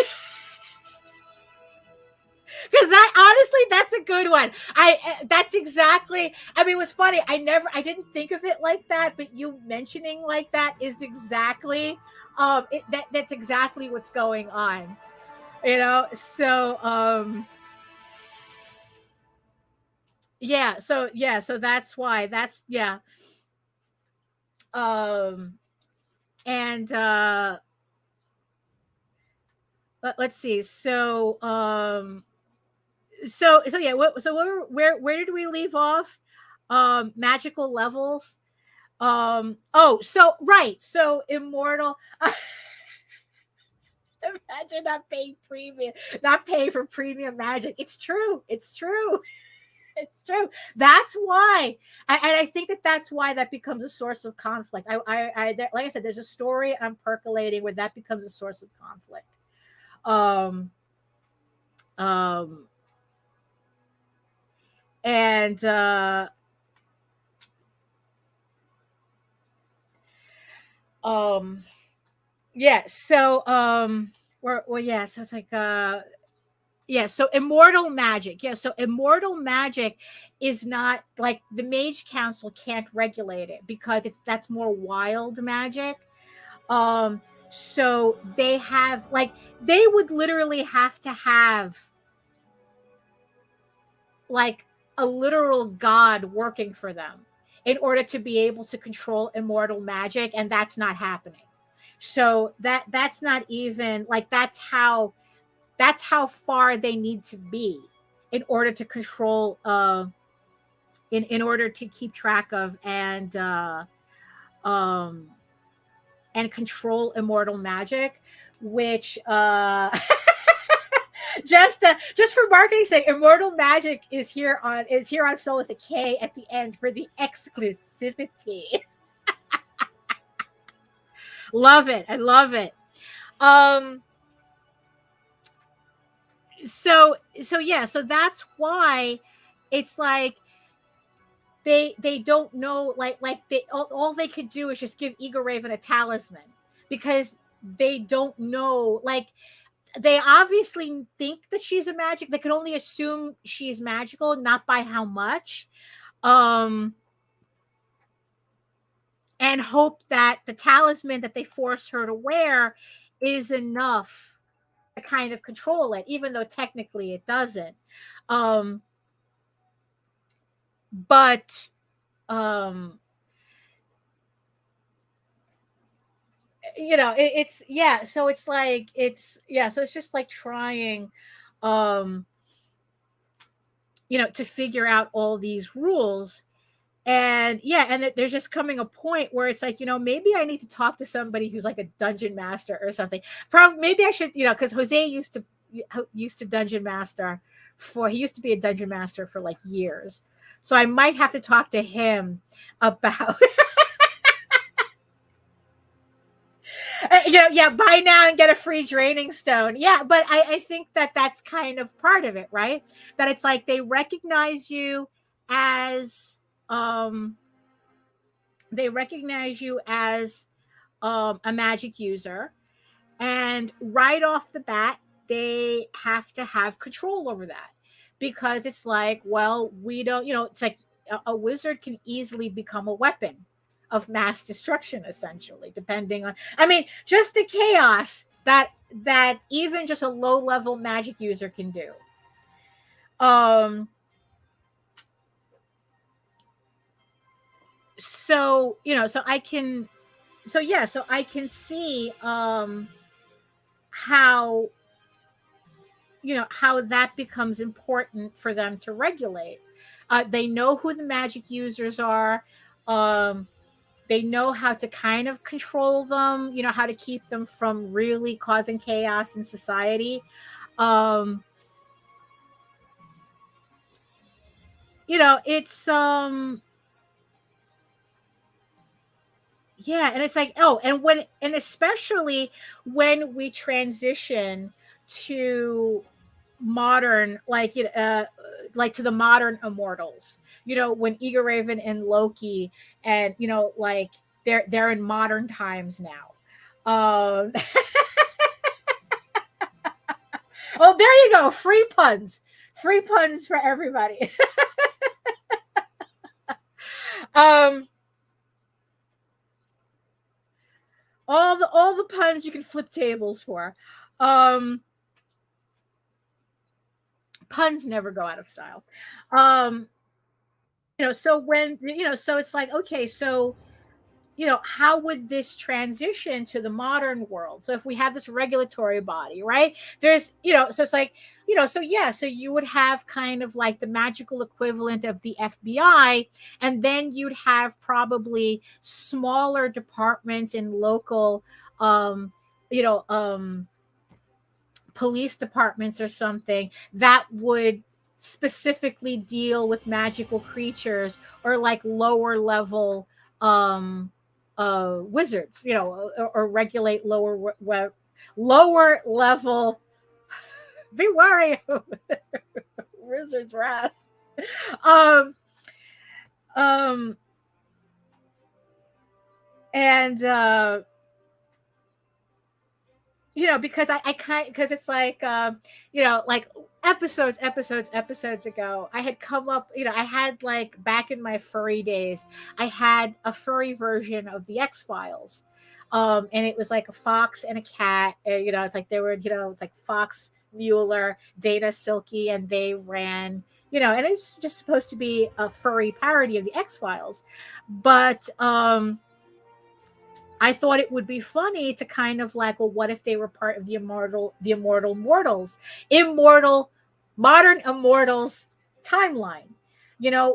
Because that, honestly, that's a good one. That's exactly, I mean, it was funny. I didn't think of it like that, but you mentioning like that is exactly, that's exactly what's going on. So, so that's why um and let's see. So yeah, where did we leave off? Magical levels. So right. So immortal. Imagine not paying for premium magic. It's true. It's true. It's true. That's why, and I think that's why that becomes a source of conflict. Like I said, there's a story I'm percolating where that becomes a source of conflict. And yeah. So yeah. So it's like yeah, so immortal magic. Yeah, so immortal magic is not like the Mage Council can't regulate it because that's more wild magic. So they have like they would literally have to have like a literal god working for them in order to be able to control immortal magic, and that's not happening. So that's not even like that's how far they need to be in order to control in order to keep track of and control immortal magic, which just for marketing sake, immortal magic is here on Soul with a K at the end for the exclusivity. Love it. I love it. So yeah, so that's why it's like they don't know, like they all they could do is just give EGORAVEN a talisman because they don't know, like they obviously think that she's a magic. They can only assume she's magical, not by how much, and hope that the talisman that they force her to wear is enough to kind of control it, even though technically it doesn't. But it's yeah. So it's like So it's just like trying, um, to figure out all these rules. And there's just coming a point where it's like, maybe I need to talk to somebody who's like a dungeon master or something. Probably, maybe I should, because Jose used to dungeon master he used to be a dungeon master for like years. So I might have to talk to him about, buy now and get a free draining stone. Yeah, but I think that's kind of part of it, right? That it's like they recognize you as they recognize you as a magic user, and right off the bat they have to have control over that, because it's like, well, we don't, it's like a wizard can easily become a weapon of mass destruction, essentially, depending on, just the chaos that even just a low level magic user can do. So I can see how how that becomes important for them to regulate. They know who the magic users are. They know how to kind of control them, how to keep them from really causing chaos in society. It's and it's like, and especially when we transition to modern, like to the modern immortals, when EGORAVEN and Loki, and like they're in modern times now. Oh, there you go, free puns for everybody. All the puns you can flip tables for. Puns never go out of style. So when, so it's like, okay, so how would this transition to the modern world? So if we have this regulatory body, right, there's, so it's like, so you would have kind of like the magical equivalent of the FBI, and then you'd have probably smaller departments in local, police departments or something that would specifically deal with magical creatures, or like lower level wizards, or regulate lower level. Be wary of wizard's wrath. And because because it's like, like episodes ago, I had come up, I had, like, back in my furry days, I had a furry version of the X-Files. And it was like a fox and a cat, it's like they were, it's like Fox Mueller, Dana Silky, and they ran, and it's just supposed to be a furry parody of the X-Files. But I thought it would be funny to kind of like, well, what if they were part of the immortal modern immortals timeline,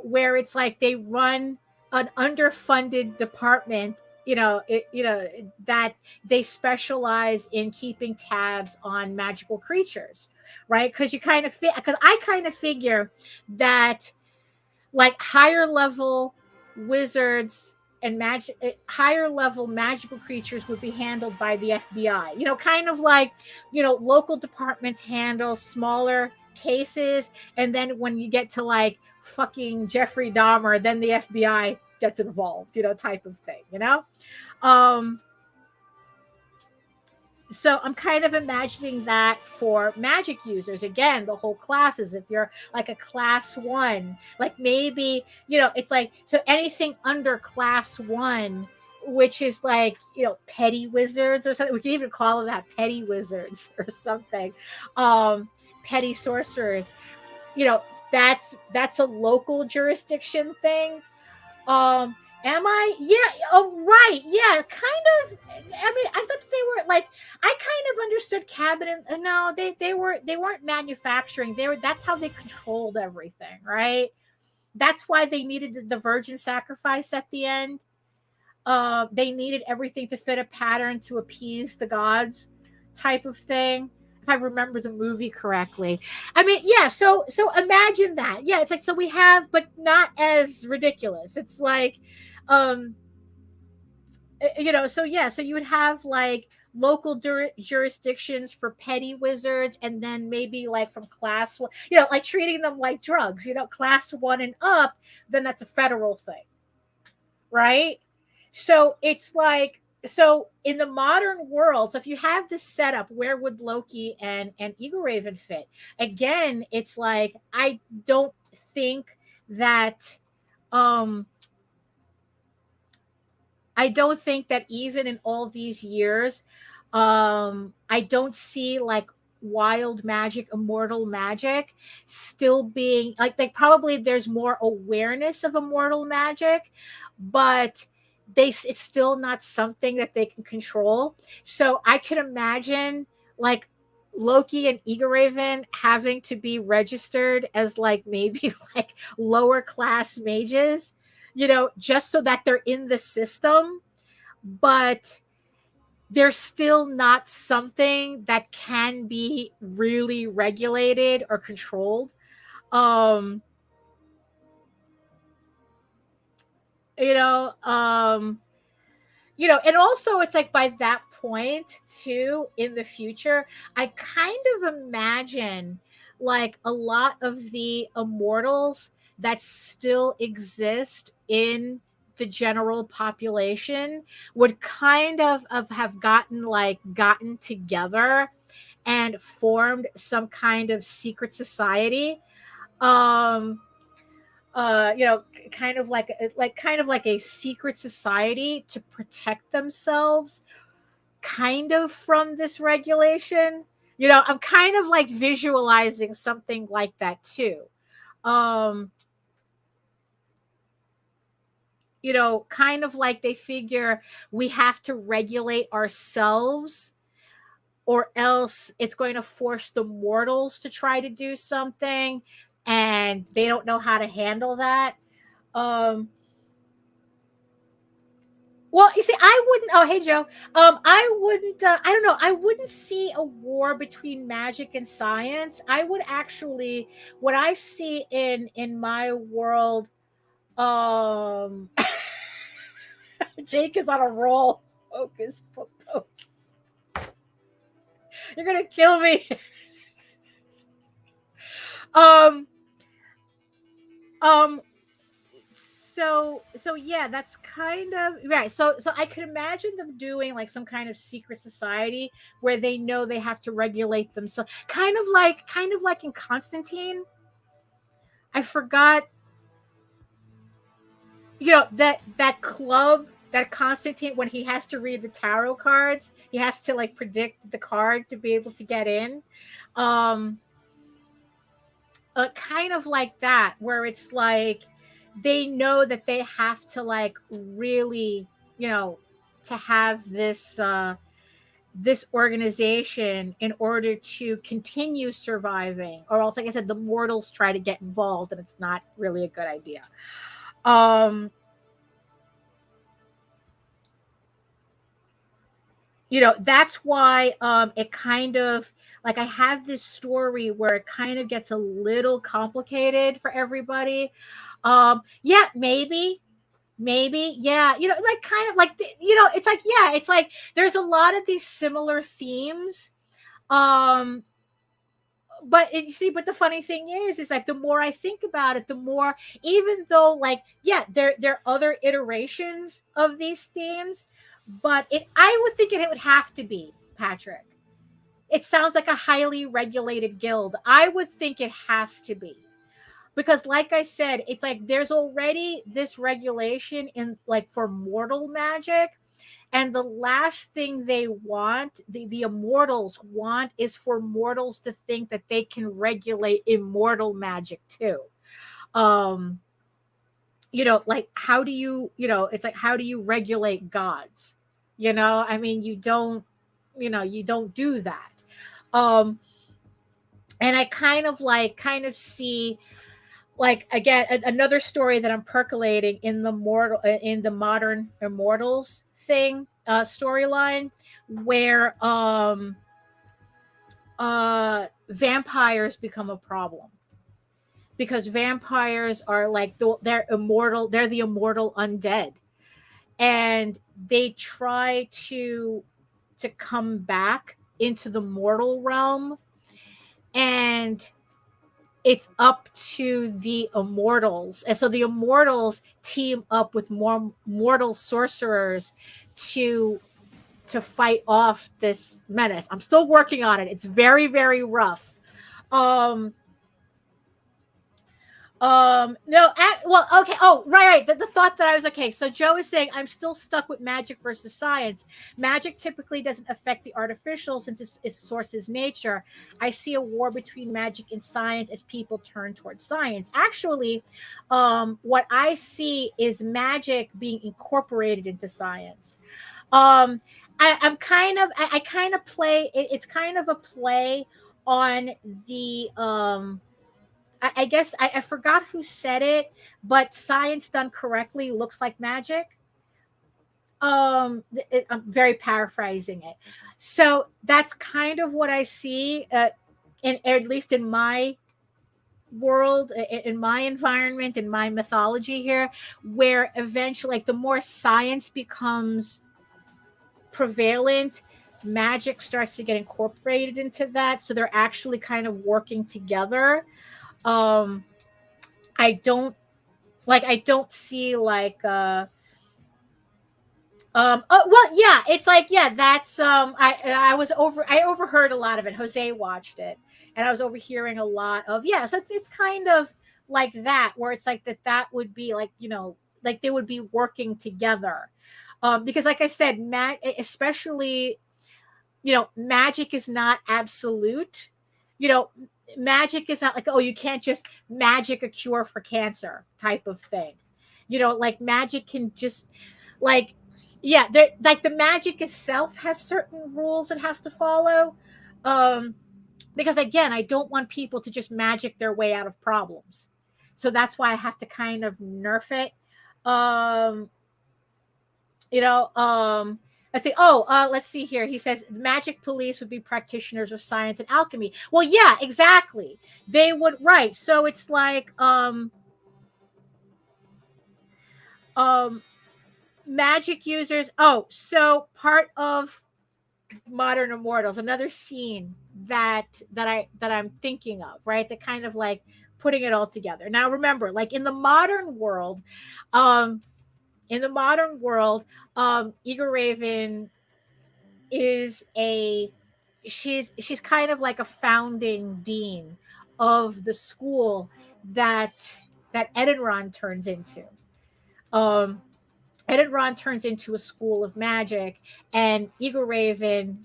where it's like they run an underfunded department, that they specialize in keeping tabs on magical creatures, right? Because I kind of figure that, like, higher level wizards and higher level magical creatures would be handled by the FBI. Kind of like, local departments handle smaller cases, and then when you get to like fucking Jeffrey Dahmer, then the FBI gets involved, type of thing, So I'm kind of imagining that for magic users. Again, the whole classes, if you're like a class 1, like maybe, it's like, so anything under class 1, which is like, petty wizards or something. We can even call that petty wizards or something. Petty sorcerers, that's a local jurisdiction thing. Am I? Yeah. Oh, right. Yeah. Kind of. I mean, I thought that they were like, I kind of understood cabinet. No, they weren't manufacturing. That's how they controlled everything, right? That's why they needed the virgin sacrifice at the end. They needed everything to fit a pattern to appease the gods, type of thing. If I remember the movie correctly. I mean, yeah. So imagine that. Yeah, it's like, so we have, but not as ridiculous. It's like, um, so yeah, so you would have like local jurisdictions for petty wizards, and then maybe like from class one, like treating them like drugs, class one and up, then that's a federal thing, right? So it's like, so in the modern world, so if you have this setup, where would Loki and EGORAVEN fit? Again, it's like, I don't think that even in all these years, I don't see like wild magic, immortal magic still being like probably there's more awareness of immortal magic, but it's still not something that they can control. So I can imagine like Loki and EGORAVEN having to be registered as like maybe like lower class mages, just so that they're in the system, but they're still not something that can be really regulated or controlled. Um, and also it's like by that point too, in the future, I kind of imagine like a lot of the immortals that still exist in the general population would kind of have gotten together and formed some kind of secret society, um kind of like a secret society to protect themselves kind of from this regulation. I'm kind of like visualizing something like that too. um Kind of like they figure we have to regulate ourselves, or else it's going to force the mortals to try to do something, and they don't know how to handle that. um Well, you see, I wouldn't. Oh, hey, Joe. I wouldn't. I don't know. I wouldn't see a war between magic and science. I would actually, what I see in my world. Um, Jake is on a roll. Focus, focus. You're gonna kill me. um, um. So yeah, that's kind of right. So I could imagine them doing like some kind of secret society where they know they have to regulate themselves, kind of like in Constantine. I forgot, that club that Constantine, when he has to read the tarot cards, he has to like predict the card to be able to get in. Um, Kind of like that, where it's like they know that they have to like really, to have this organization in order to continue surviving, or else, like I said, the mortals try to get involved and it's not really a good idea. um that's why it kind of like, I have this story where it kind of gets a little complicated for everybody. Yeah, maybe, yeah, like kind of like it's like, yeah, it's like there's a lot of these similar themes. um you see, but the funny thing is like the more I think about it, the more, even though like, yeah, there are other iterations of these themes, but I would think it would have to be, Patrick. It sounds like a highly regulated guild. I would think it has to be, because like I said, it's like there's already this regulation in like for mortal magic, and the last thing they want, the immortals want, is for mortals to think that they can regulate immortal magic too. Like how do you, it's like, how do you regulate gods? I mean, you don't, you don't do that. Um, and I kind of see, like, again, another story that I'm percolating in the modern immortals thing, storyline, where vampires become a problem, because vampires are like they're immortal, they're the immortal undead, and they try to come back into the mortal realm, and it's up to the immortals. And so the immortals team up with more mortal sorcerers to fight off this menace. I'm still working on it. It's very, very rough. Um no, well, okay. Oh, right. The thought that I was okay. So Joe is saying I'm still stuck with magic versus science. Magic typically doesn't affect the artificial since its source is nature. I see a war between magic and science as people turn towards science. Actually, what I see is magic being incorporated into science. Um, I'm kind of, I kind of play. It's kind of a play on the I guess I forgot who said it, but science done correctly looks like magic. I'm very paraphrasing it. So that's kind of what I see, at least in my world, in my environment, in my mythology here, where eventually, like, the more science becomes prevalent, magic starts to get incorporated into that. So they're actually kind of working together. Um, I don't see like oh well, yeah, it's like, yeah, that's I overheard a lot of it. Jose watched it, and I was overhearing a lot of, yeah, so it's kind of like that, where it's like that would be like, like they would be working together. Because like I said, especially, magic is not absolute. You know, magic is not like, oh, you can't just magic a cure for cancer type of thing. Like magic can just, like, yeah, like the magic itself has certain rules it has to follow. Um, because again, I don't want people to just magic their way out of problems. So that's why I have to kind of nerf it. Um, you know, let's see. Oh, let's see here. He says magic police would be practitioners of science and alchemy. Well, yeah, exactly. They would, right. So it's like um magic users. Oh, so part of Modern Immortals, another scene that I'm thinking of, right? That kind of like putting it all together. Now remember, like um in the modern world, EGORAVEN is she's kind of like a founding dean of the school that Edenron turns into. Um Edenron turns into a school of magic, and EGORAVEN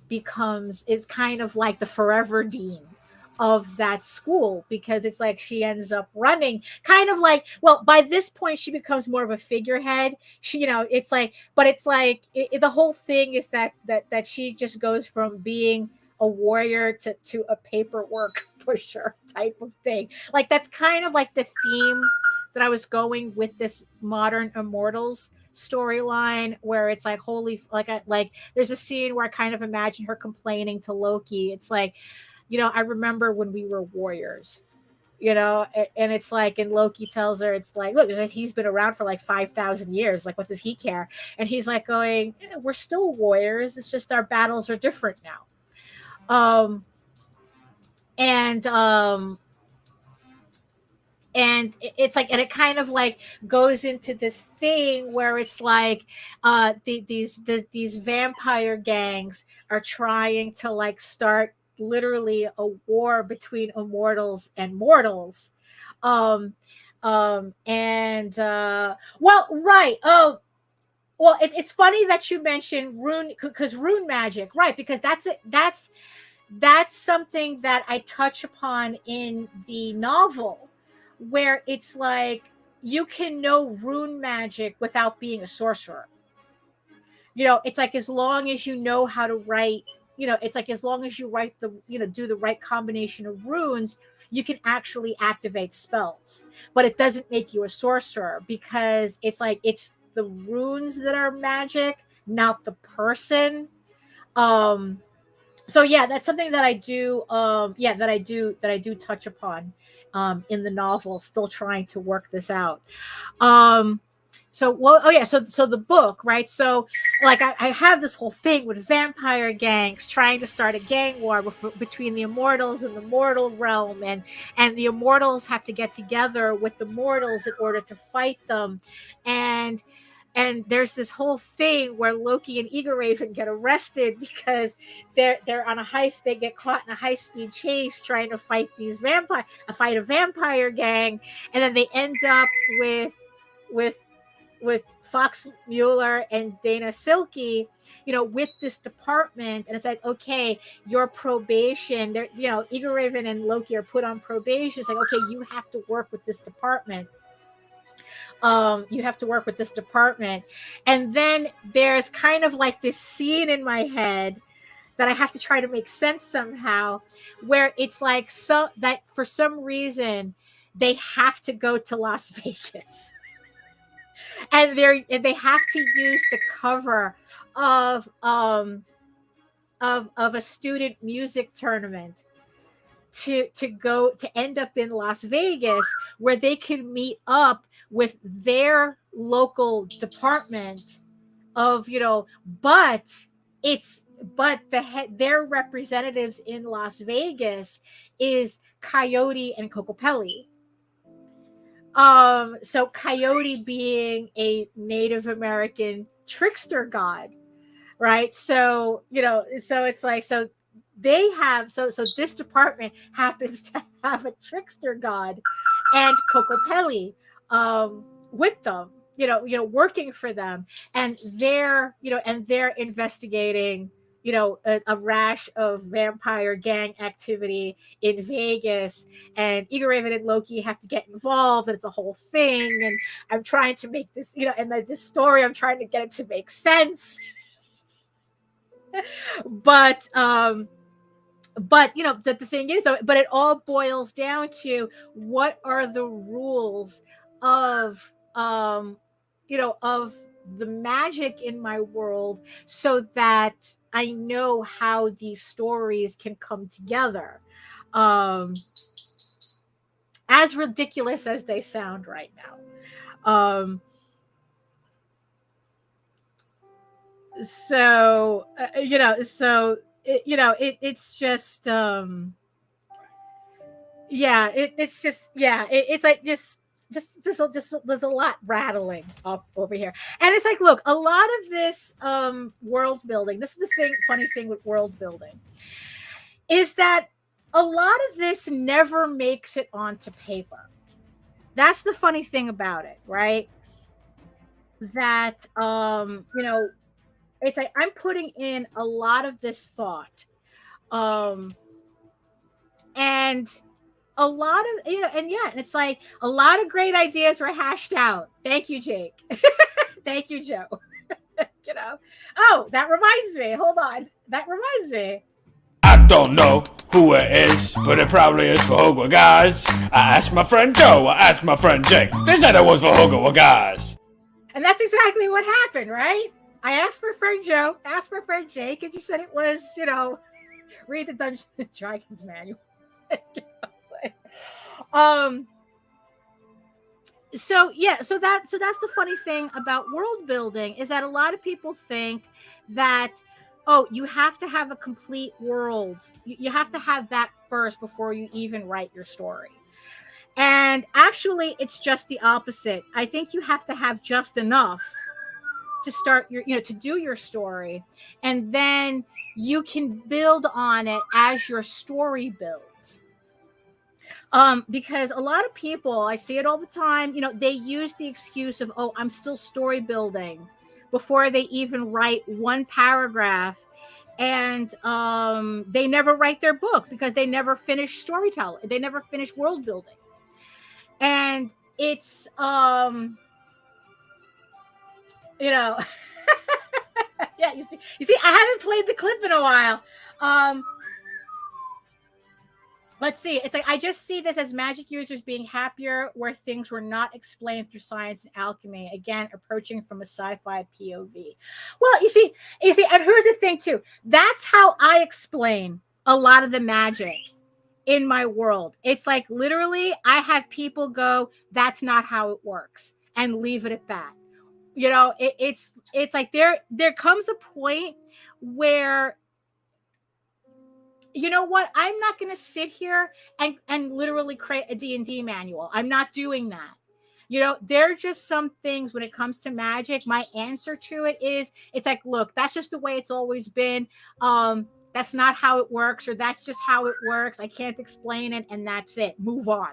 is kind of like the forever dean of that school, because it's like she ends up running, kind of like, well, by this point she becomes more of a figurehead. She, it's like, but it's like the whole thing is that she just goes from being a warrior to a paperwork pusher type of thing. Like that's kind of like the theme that I was going with this Modern Immortals storyline, where it's like, holy, like there's a scene where I kind of imagine her complaining to Loki. It's like, I remember when we were warriors, and it's like, and Loki tells her, it's like, look, he's been around for like 5,000 years, like what does he care? And he's like going, we're still warriors, it's just our battles are different now. And it's like, and it kind of like goes into this thing where it's like these vampire gangs are trying to like start literally a war between immortals and mortals. And well, right. Oh, well, it's funny that you mentioned rune, because rune magic, right? Because that's something that I touch upon in the novel, where it's like you can know rune magic without being a sorcerer. it's like as long as you know how to write, it's like as long as you write the, do the right combination of runes, you can actually activate spells. But it doesn't make you a sorcerer, because it's like it's the runes that are magic, not the person. So yeah, that's something that I do. That I do touch upon in the novel. Still trying to work this out. So the book, right? So like I have this whole thing with vampire gangs trying to start a gang war between the immortals and the mortal realm, and the immortals have to get together with the mortals in order to fight them, and there's this whole thing where Loki and EGORAVEN get arrested because they're on a heist. They get caught in a high-speed chase trying to fight a vampire gang, and then they end up with Fox Mueller and Dana Silky, with this department. And it's like, okay, your probation, EGORAVEN and Loki are put on probation. It's like, okay, you have to work with this department. And then there's kind of like this scene in my head that I have to try to make sense somehow, where it's like, so that for some reason they have to go to Las Vegas. And they have to use the cover of a student music tournament to end up in Las Vegas, where they can meet up with their local department of, but their representatives in Las Vegas is Coyote and Cocopelli. So Coyote being a Native American trickster god, right? So, so it's like, so they have, so this department happens to have a trickster god and Cocopelli, with them, working for them. And they're investigating, a rash of vampire gang activity in Vegas, and EGORAVEN and Loki have to get involved, and it's a whole thing. And I'm trying to make this, and this story, I'm trying to get it to make sense. But the thing is, though, but it all boils down to what are the rules of of the magic in my world, so that I know how these stories can come together. As ridiculous as they sound right now. It's just it's like just there's a lot rattling up over here. And it's like, look, a lot of this world building, this is the funny thing with world building, is that a lot of this never makes it onto paper. That's the funny thing about it, right? That it's like I'm putting in a lot of this thought, and a lot of, and it's like a lot of great ideas were hashed out. Thank you, Jake. Thank you, Joe. Oh, that reminds me. Hold on. That reminds me. I don't know who it is, but it probably is for Hogwarts guys. I asked my friend Joe, I asked my friend Jake. They said it was for Hogwarts guys. And that's exactly what happened, right? I asked my friend Joe, asked my friend Jake, and you said it was, read the Dungeons and Dragons manual. So that's the funny thing about world building, is that a lot of people think that, oh, you have to have a complete world. You have to have that first before you even write your story. And actually, it's just the opposite. I think you have to have just enough to start your, to do your story, and then you can build on it as your story builds. Because a lot of people, I see it all the time, they use the excuse of, oh, I'm still story building, before they even write one paragraph. And they never write their book because they never finish storytelling. They never finish world building. And it's, You see, I haven't played the clip in a while. Let's see. It's like, I just see this as magic users being happier where things were not explained through science and alchemy. Again, approaching from a sci-fi POV. Well, you see, and here's the thing too. That's how I explain a lot of the magic in my world. It's like, literally, I have people go, that's not how it works, and leave it at that. You know, it's like there comes a point where, you know what? I'm not going to sit here and literally create a D&D manual. I'm not doing that. You know, there are just some things when it comes to magic. My answer to it is, it's like, look, that's just the way it's always been. That's not how it works, or that's just how it works. I can't explain it, and that's it. Move on.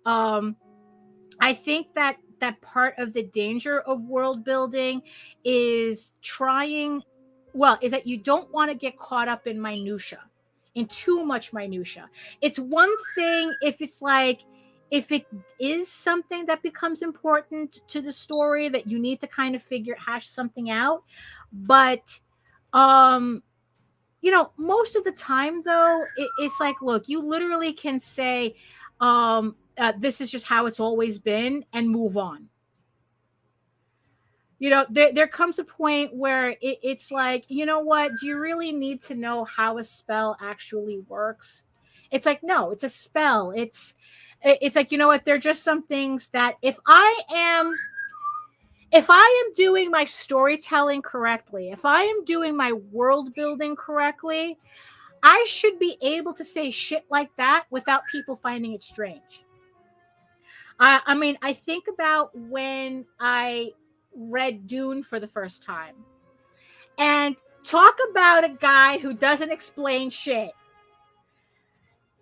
I think that part of the danger of world building is is that you don't want to get caught up in minutia. In too much minutia. It's one thing if it's like, if it is something that becomes important to the story that you need to kind of hash something out. But, you know, most of the time though, it's like, look, you literally can say, this is just how it's always been, and move on. You know, there comes a point where it's like, you know what? Do you really need to know how a spell actually works? It's like, no, it's a spell. It's like, you know what? There are just some things that if I am doing my storytelling correctly, if I am doing my world building correctly, I should be able to say shit like that without people finding it strange. I mean, I think about when I read Dune for the first time, and talk about a guy who doesn't explain shit.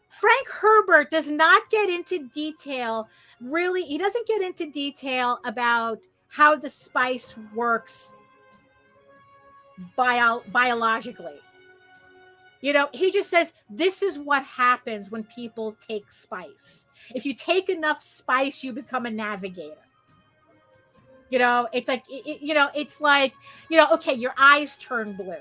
Frank Herbert does not get into detail. Really, he doesn't get into detail about how the spice works biologically. You know, he just says, this is what happens when people take spice. If you take enough spice, you become a navigator. You know, it's like, it's like, you know, okay, your eyes turn blue,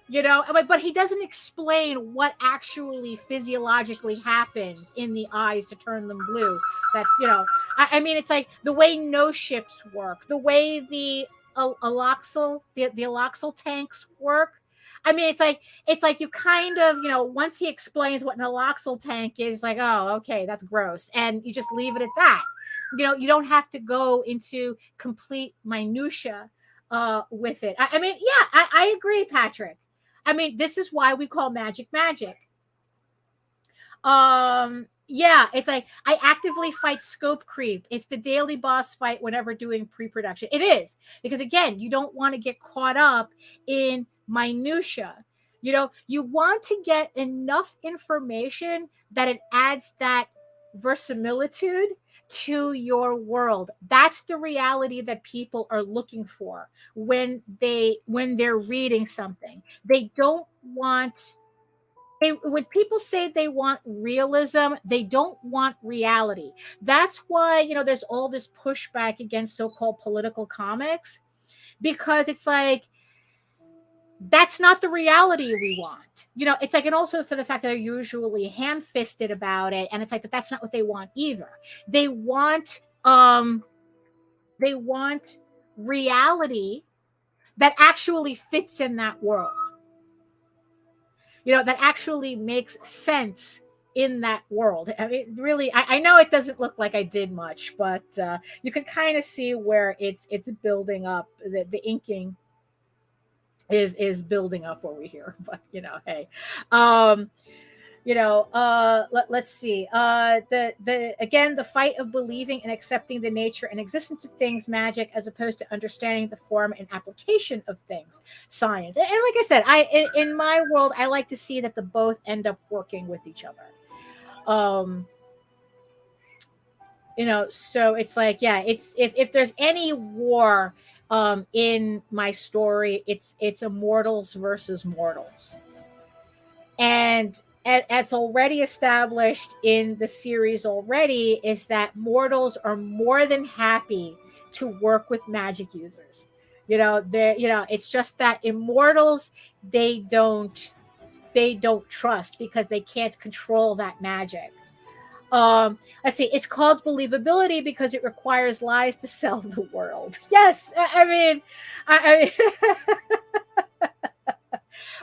you know, but he doesn't explain what actually physiologically happens in the eyes to turn them blue. That, you know, I mean, it's like the way no ships work, the way the aloxal tanks work. I mean, it's like you kind of, you know, once he explains what an aloxal tank is, like, oh, okay, that's gross. And you just leave it at that. You know, you don't have to go into complete minutia with it. I mean, yeah, I agree, Patrick. I mean, this is why we call magic. Yeah, it's like, I actively fight scope creep. It's the daily boss fight whenever doing pre-production. It is, because again, you don't want to get caught up in minutia. You know, you want to get enough information that it adds that verisimilitude to your world. That's the reality that people are looking for when they're reading something. They don't want, when people say they want realism, they don't want reality. That's why, you know, there's all this pushback against so-called political comics, because it's like, that's not the reality we want. You know, it's like, and also for the fact that they're usually ham-fisted about it, and it's like that's not what they want either. They want reality that actually fits in that world. You know, that actually makes sense in that world. I mean, really, I know it doesn't look like I did much, but you can kind of see where it's building up. The inking is building up over here, but you know, hey, you know, let's see, again, the fight of believing and accepting the nature and existence of things, magic, as opposed to understanding the form and application of things, science. And like I said, in my world, I like to see that the both end up working with each other. You know, so it's like, yeah, it's if there's any war in my story, it's immortals versus mortals. And as already established in the series already, is that mortals are more than happy to work with magic users. It's just that immortals, they don't trust because they can't control that magic. Let's see, it's called believability because it requires lies to sell the world. Yes, I mean,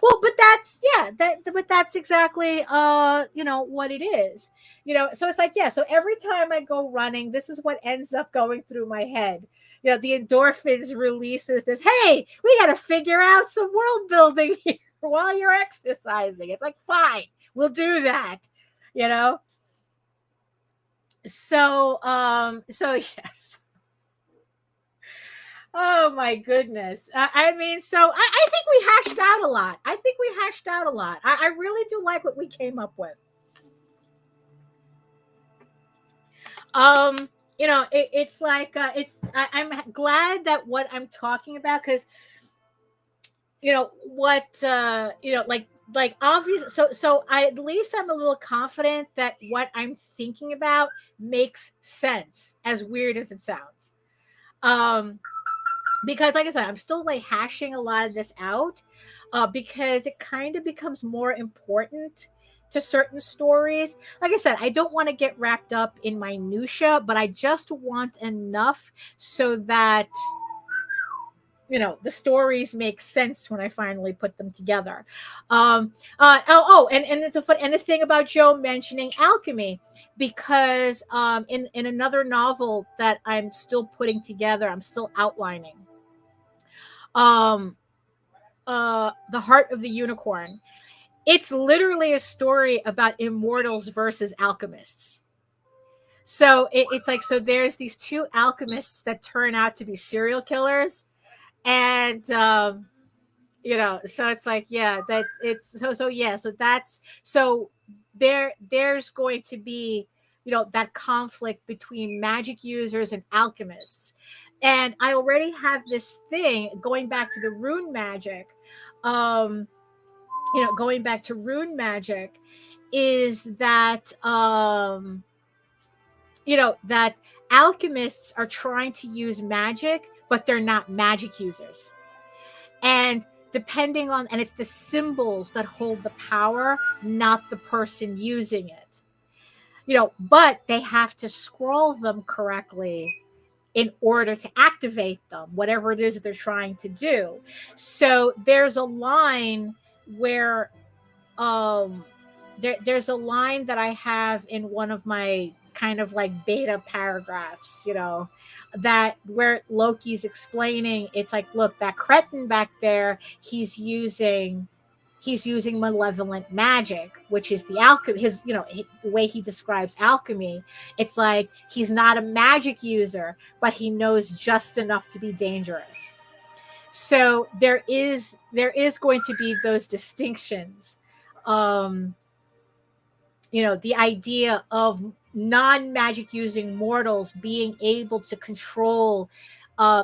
well, but that's exactly what it is. So it's like, yeah, so every time I go running, this is what ends up going through my head. The endorphins releases this, hey, we got to figure out some world building here while you're exercising. It's like, fine, we'll do that. So yes. Oh my goodness. I mean, so I think we hashed out a lot. I really do like what we came up with. It's like I'm glad that what I'm talking about, because like obvious. So at least I'm a little confident that what I'm thinking about makes sense, as weird as it sounds. Because like I said, I'm still like hashing a lot of this out, because it kind of becomes more important to certain stories. Like I said, I don't want to get wrapped up in minutia, but I just want enough so that the stories make sense when I finally put them together. And it's a fun, and the thing about Joe mentioning alchemy, because in another novel that I'm still putting together, I'm still outlining, The Heart of the Unicorn. It's literally a story about immortals versus alchemists. So it's like, so there's these two alchemists that turn out to be serial killers. And so it's like, yeah, so there's going to be that conflict between magic users and alchemists. And I already have this thing going back to the rune magic. Going back to rune magic is that that alchemists are trying to use magic, but they're not magic users. And depending on, and it's the symbols that hold the power, not the person using it. But they have to scroll them correctly in order to activate them, whatever it is that they're trying to do. So there's a line where there's a line that I have in one of my kind of like beta paragraphs, that where Loki's explaining, it's like, look, that cretin back there, he's using malevolent magic, which is the alchemy, the way he describes alchemy. It's like, he's not a magic user, but he knows just enough to be dangerous. So there is going to be those distinctions. The idea of non-magic using mortals being able to control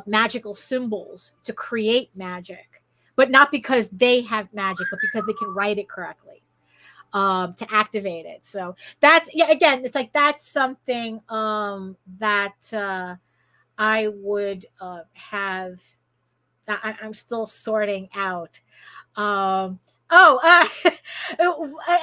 magical symbols to create magic, but not because they have magic, but because they can write it correctly to activate it. So that's, yeah, again, it's like, that's something that I would have, I'm still sorting out.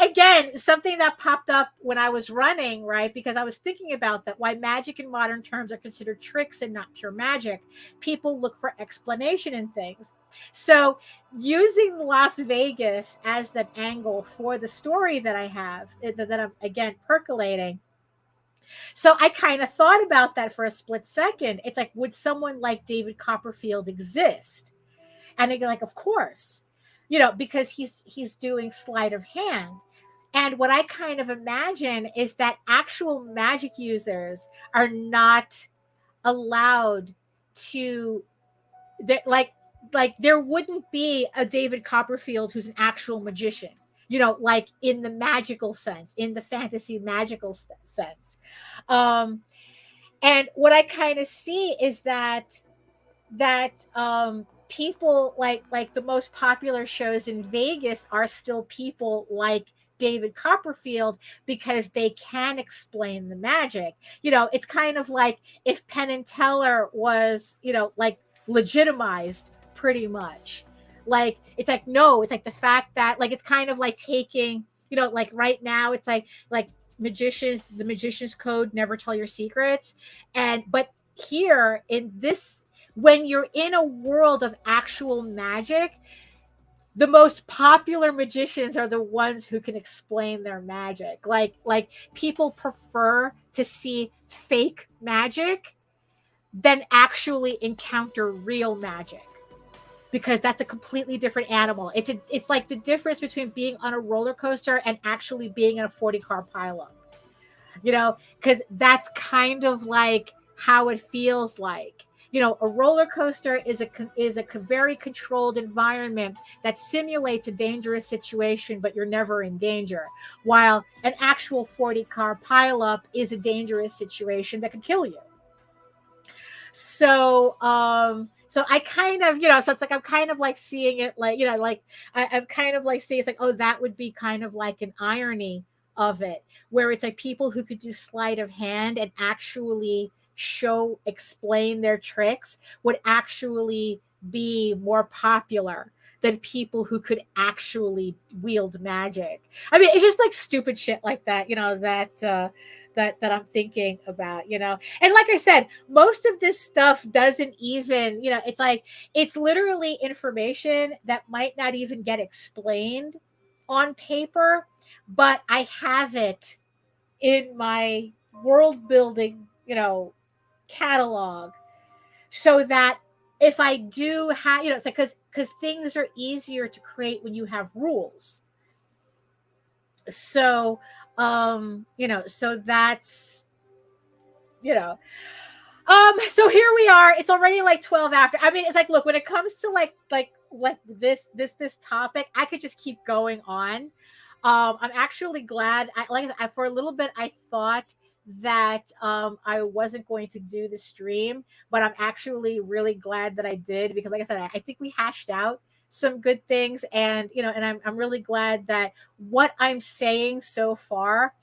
Again, something that popped up when I was running, right? Because I was thinking about that, why magic in modern terms are considered tricks and not pure magic. People look for explanation in things. So using Las Vegas as that angle for the story that I have, that I'm, again, percolating. So I kind of thought about that for a split second. It's like, would someone like David Copperfield exist? And I go like, of course. Because he's doing sleight of hand. And what I kind of imagine is that actual magic users are not allowed to, like there wouldn't be a David Copperfield who's an actual magician, like in the magical sense, in the fantasy magical sense. And what I kind of see is that people like the most popular shows in Vegas are still people like David Copperfield, because they can explain the magic. It's kind of like if Penn and Teller was, like legitimized pretty much. Like, it's like, no, it's like the fact that, like, it's kind of like taking, you know, like right now it's like magicians, the magician's code, never tell your secrets. But here in this, when you're in a world of actual magic, the most popular magicians are the ones who can explain their magic. Like people prefer to see fake magic than actually encounter real magic, because that's a completely different animal. It's like the difference between being on a roller coaster and actually being in a 40-car pileup. You know, because that's kind of like how it feels like. You know, a roller coaster is a very controlled environment that simulates a dangerous situation, but you're never in danger. While an actual 40-car pileup is a dangerous situation that could kill you. So I kind of, you know, so it's like I'm kind of like seeing it like, you know, like I'm kind of like seeing it's like, oh, that would be kind of like an irony of it, where it's like people who could do sleight of hand and actually explain their tricks would actually be more popular than people who could actually wield magic. I mean, it's just like stupid shit like that, you know, that I'm thinking about, you know. And like I said, most of this stuff doesn't even, you know, it's like, it's literally information that might not even get explained on paper, but I have it in my world building, you know, catalog, so that if I do have, you know, it's like, because things are easier to create when you have rules. So, you know, so that's, you know, so here we are. It's already like 12 after. I mean, it's like, look, when it comes to like this topic, I could just keep going on. I'm actually glad. For a little bit, I thought that I wasn't going to do the stream, but I'm actually really glad that I did, because like I said, I think we hashed out some good things, and you know, and I'm really glad that what I'm saying so far.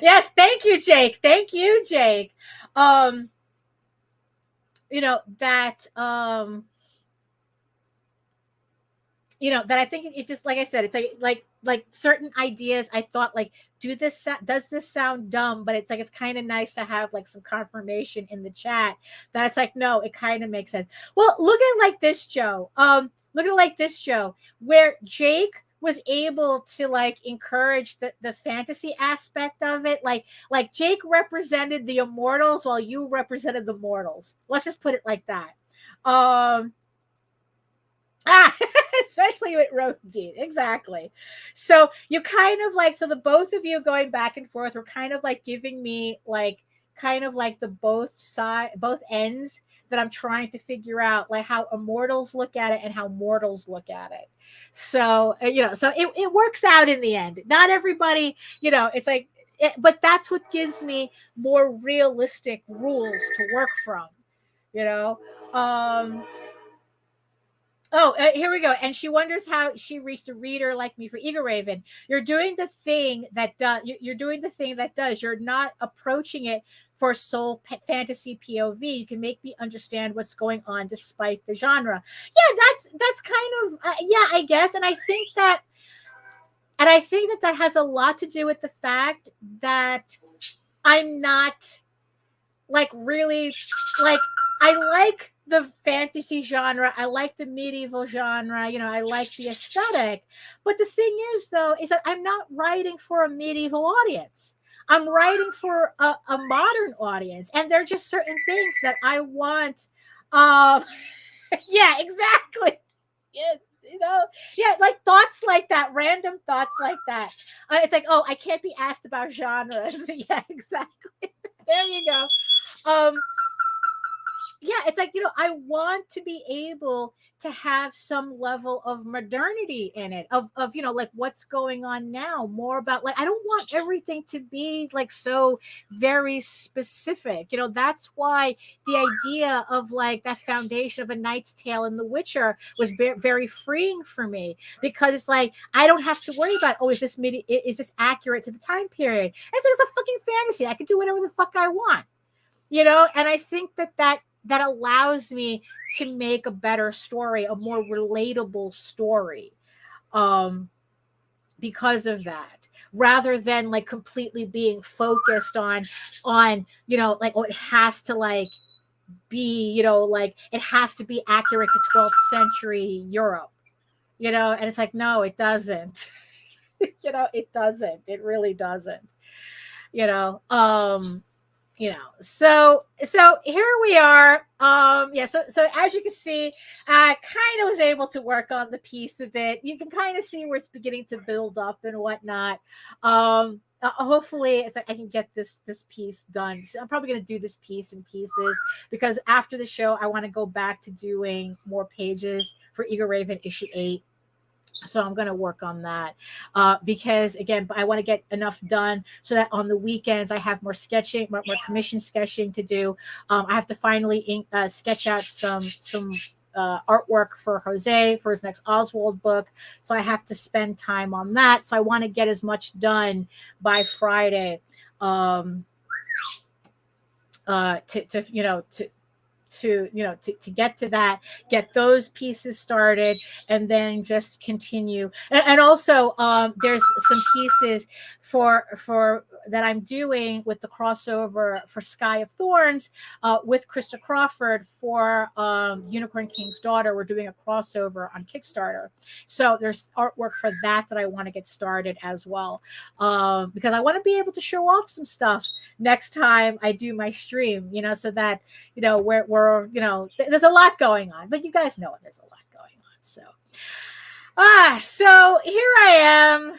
Yes, thank you, Jake. Thank you, Jake. You know, that you know, that I think it just, like I said, it's like certain ideas I thought like, does this sound dumb? But it's like, it's kind of nice to have like some confirmation in the chat that it's like, no, it kind of makes sense. Well, look at it like this, Joe. Look at it like this, Joe, where Jake was able to like encourage the fantasy aspect of it. Like Jake represented the immortals while you represented the mortals. Let's just put it like that. Especially with road beat. Exactly. So you kind of like, so the both of you going back and forth were kind of like giving me like kind of like the both ends that I'm trying to figure out, like how immortals look at it and how mortals look at it. So, you know, so it works out in the end. Not everybody, you know, it's like, but that's what gives me more realistic rules to work from, you know. Here we go. And she wonders how she reached a reader like me for EGORAVEN. You're doing the thing that does. You're doing the thing that does. You're not approaching it for soul fantasy POV. You can make me understand what's going on despite the genre. Yeah, that's kind of yeah, I guess. And I think that has a lot to do with the fact that I'm not like really like, I like the fantasy genre. I like the medieval genre. You know, I like the aesthetic. But the thing is, though, is that I'm not writing for a medieval audience. I'm writing for a modern audience. And there are just certain things that I want. Yeah, exactly. Yeah, you know, yeah, like thoughts like that, random thoughts like that. It's like, oh, I can't be asked about genres. Yeah, exactly. There you go. Yeah, it's like, you know, I want to be able to have some level of modernity in it, of you know, like what's going on now, more about like, I don't want everything to be like so very specific. You know, that's why the idea of like that foundation of A Knight's Tale and The Witcher was very freeing for me, because it's like, I don't have to worry about, oh, is this accurate to the time period? It's like, it's a fucking fantasy. I can do whatever the fuck I want. and I think that allows me to make a better story, a more relatable story, because of that, rather than like completely being focused on like, oh, it has to like be, like it has to be accurate to 12th century Europe, and it's like, no, it doesn't. It doesn't. It really doesn't. So here we are. So as you can see, I kind of was able to work on the piece a bit. You can kind of see where it's beginning to build up and whatnot. Hopefully it's like I can get this piece done. So I'm probably going to do this piece in pieces, because after the show I want to go back to doing more pages for EGORAVEN issue 8. So I'm going to work on that, because again, I want to get enough done so that on the weekends I have more sketching, more commission sketching to do. I have to finally sketch out some artwork for Jose for his next Oswald book. So I have to spend time on that. So I want to get as much done by Friday, to get to that, get those pieces started, and then just continue. And also there's some pieces for that I'm doing with the crossover for Sky of Thorns with Krista Crawford for Unicorn King's Daughter. We're doing a crossover on Kickstarter, so there's artwork for that I want to get started as well, because I want to be able to show off some stuff next time I do my stream, so that we're there's a lot going on, but you guys know there's a lot going on. So here I am,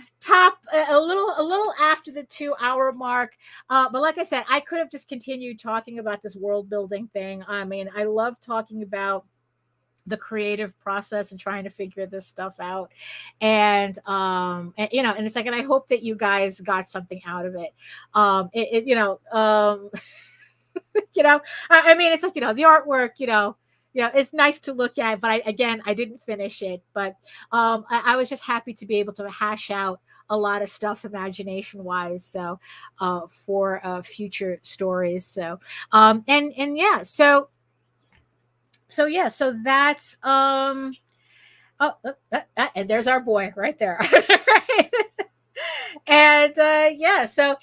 a little after the 2-hour mark. But like I said, I could have just continued talking about this world building thing. I mean, I love talking about the creative process and trying to figure this stuff out. And it's like, and I hope that you guys got something out of it. I mean, it's like, the artwork, it's nice to look at, but I didn't finish it, but I was just happy to be able to hash out a lot of stuff imagination wise. So for future stories. So so that's and there's our boy right there. Right? And so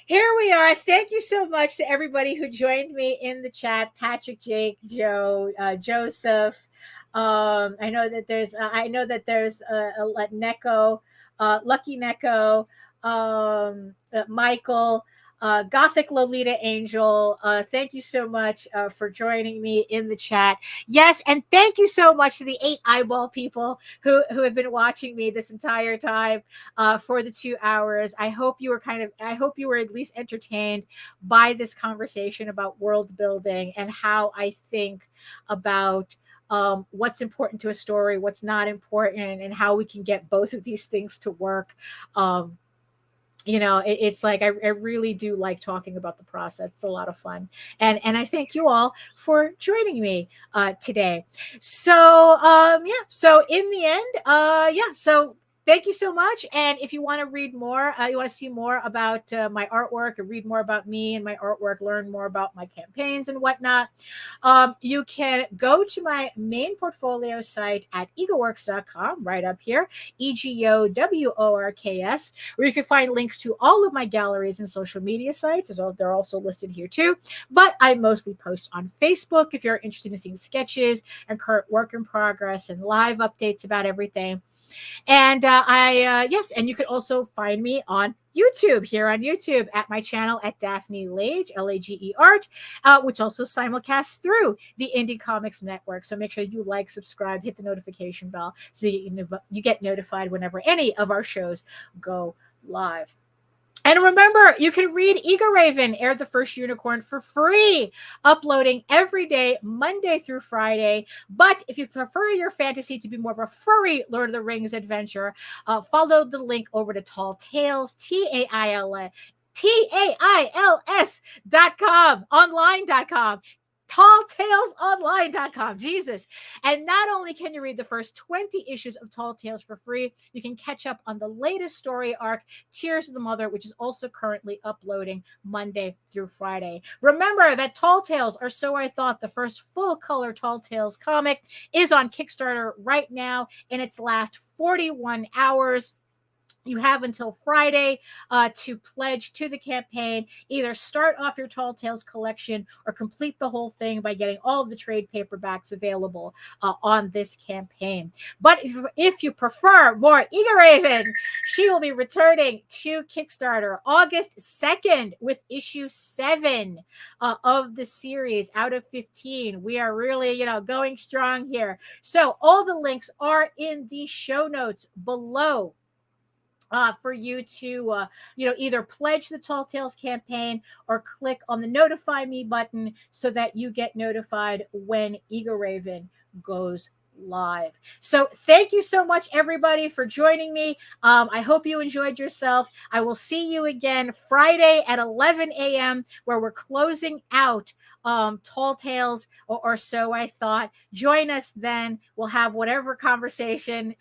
here we are. Thank you so much to everybody who joined me in the chat. Patrick, Jake, Joe, Joseph. I know that there's a Neko, Lucky Neko, Michael, Gothic Lolita Angel. Thank you so much for joining me in the chat. Yes, and thank you so much to the 8 eyeball people who have been watching me this entire time for the 2 hours. I hope you were at least entertained by this conversation about world building and how I think about what's important to a story, what's not important, and how we can get both of these things to work. It's like I really do like talking about the process. It's a lot of fun, and I thank you all for joining me today. So so in the end, so thank you so much. And if you want to read more, you want to see more about my artwork, or read more about me and my artwork, learn more about my campaigns and whatnot, you can go to my main portfolio site at egoworks.com, right up here, EGOWORKS, where you can find links to all of my galleries and social media sites. They're also listed here too. But I mostly post on Facebook if you're interested in seeing sketches and current work in progress and live updates about everything. And and you can also find me on YouTube, here on YouTube at my channel at Daphne Lage, Lage Art, which also simulcasts through the Indie Comics Network. So make sure you like, subscribe, hit the notification bell so you get notified whenever any of our shows go live. And remember, you can read EGORAVEN, Air the First Unicorn, for free, uploading every day, Monday through Friday. But if you prefer your fantasy to be more of a furry Lord of the Rings adventure, follow the link over to Tall Tales, TAILS.com, online.com. talltalesonline.com. Jesus. And not only can you read the first 20 issues of Tall Tales for free, you can catch up on the latest story arc, Tears of the Mother, which is also currently uploading Monday through Friday. Remember that Tall Tales, or So I Thought, the first full-color Tall Tales comic, is on Kickstarter right now in its last 41 hours. You have until Friday to pledge to the campaign. Either start off your Tall Tales collection or complete the whole thing by getting all of the trade paperbacks available on this campaign. But if you prefer more EGORAVEN, she will be returning to Kickstarter August 2nd with issue 7 of the series out of 15. We are really, going strong here. So all the links are in the show notes below. For you to, either pledge the Tall Tales campaign or click on the Notify Me button so that you get notified when EGORAVEN goes live. So thank you so much, everybody, for joining me. I hope you enjoyed yourself. I will see you again Friday at 11 a.m. where we're closing out Tall Tales, or So I Thought. Join us then. We'll have whatever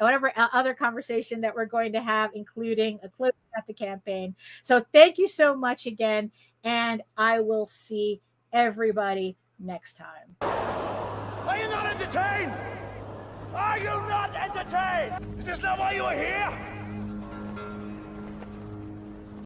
other conversation that we're going to have, including a close at the campaign. So thank you so much again, and I will see everybody next time. Are you not entertained? Are you not entertained? Is this not why you are here?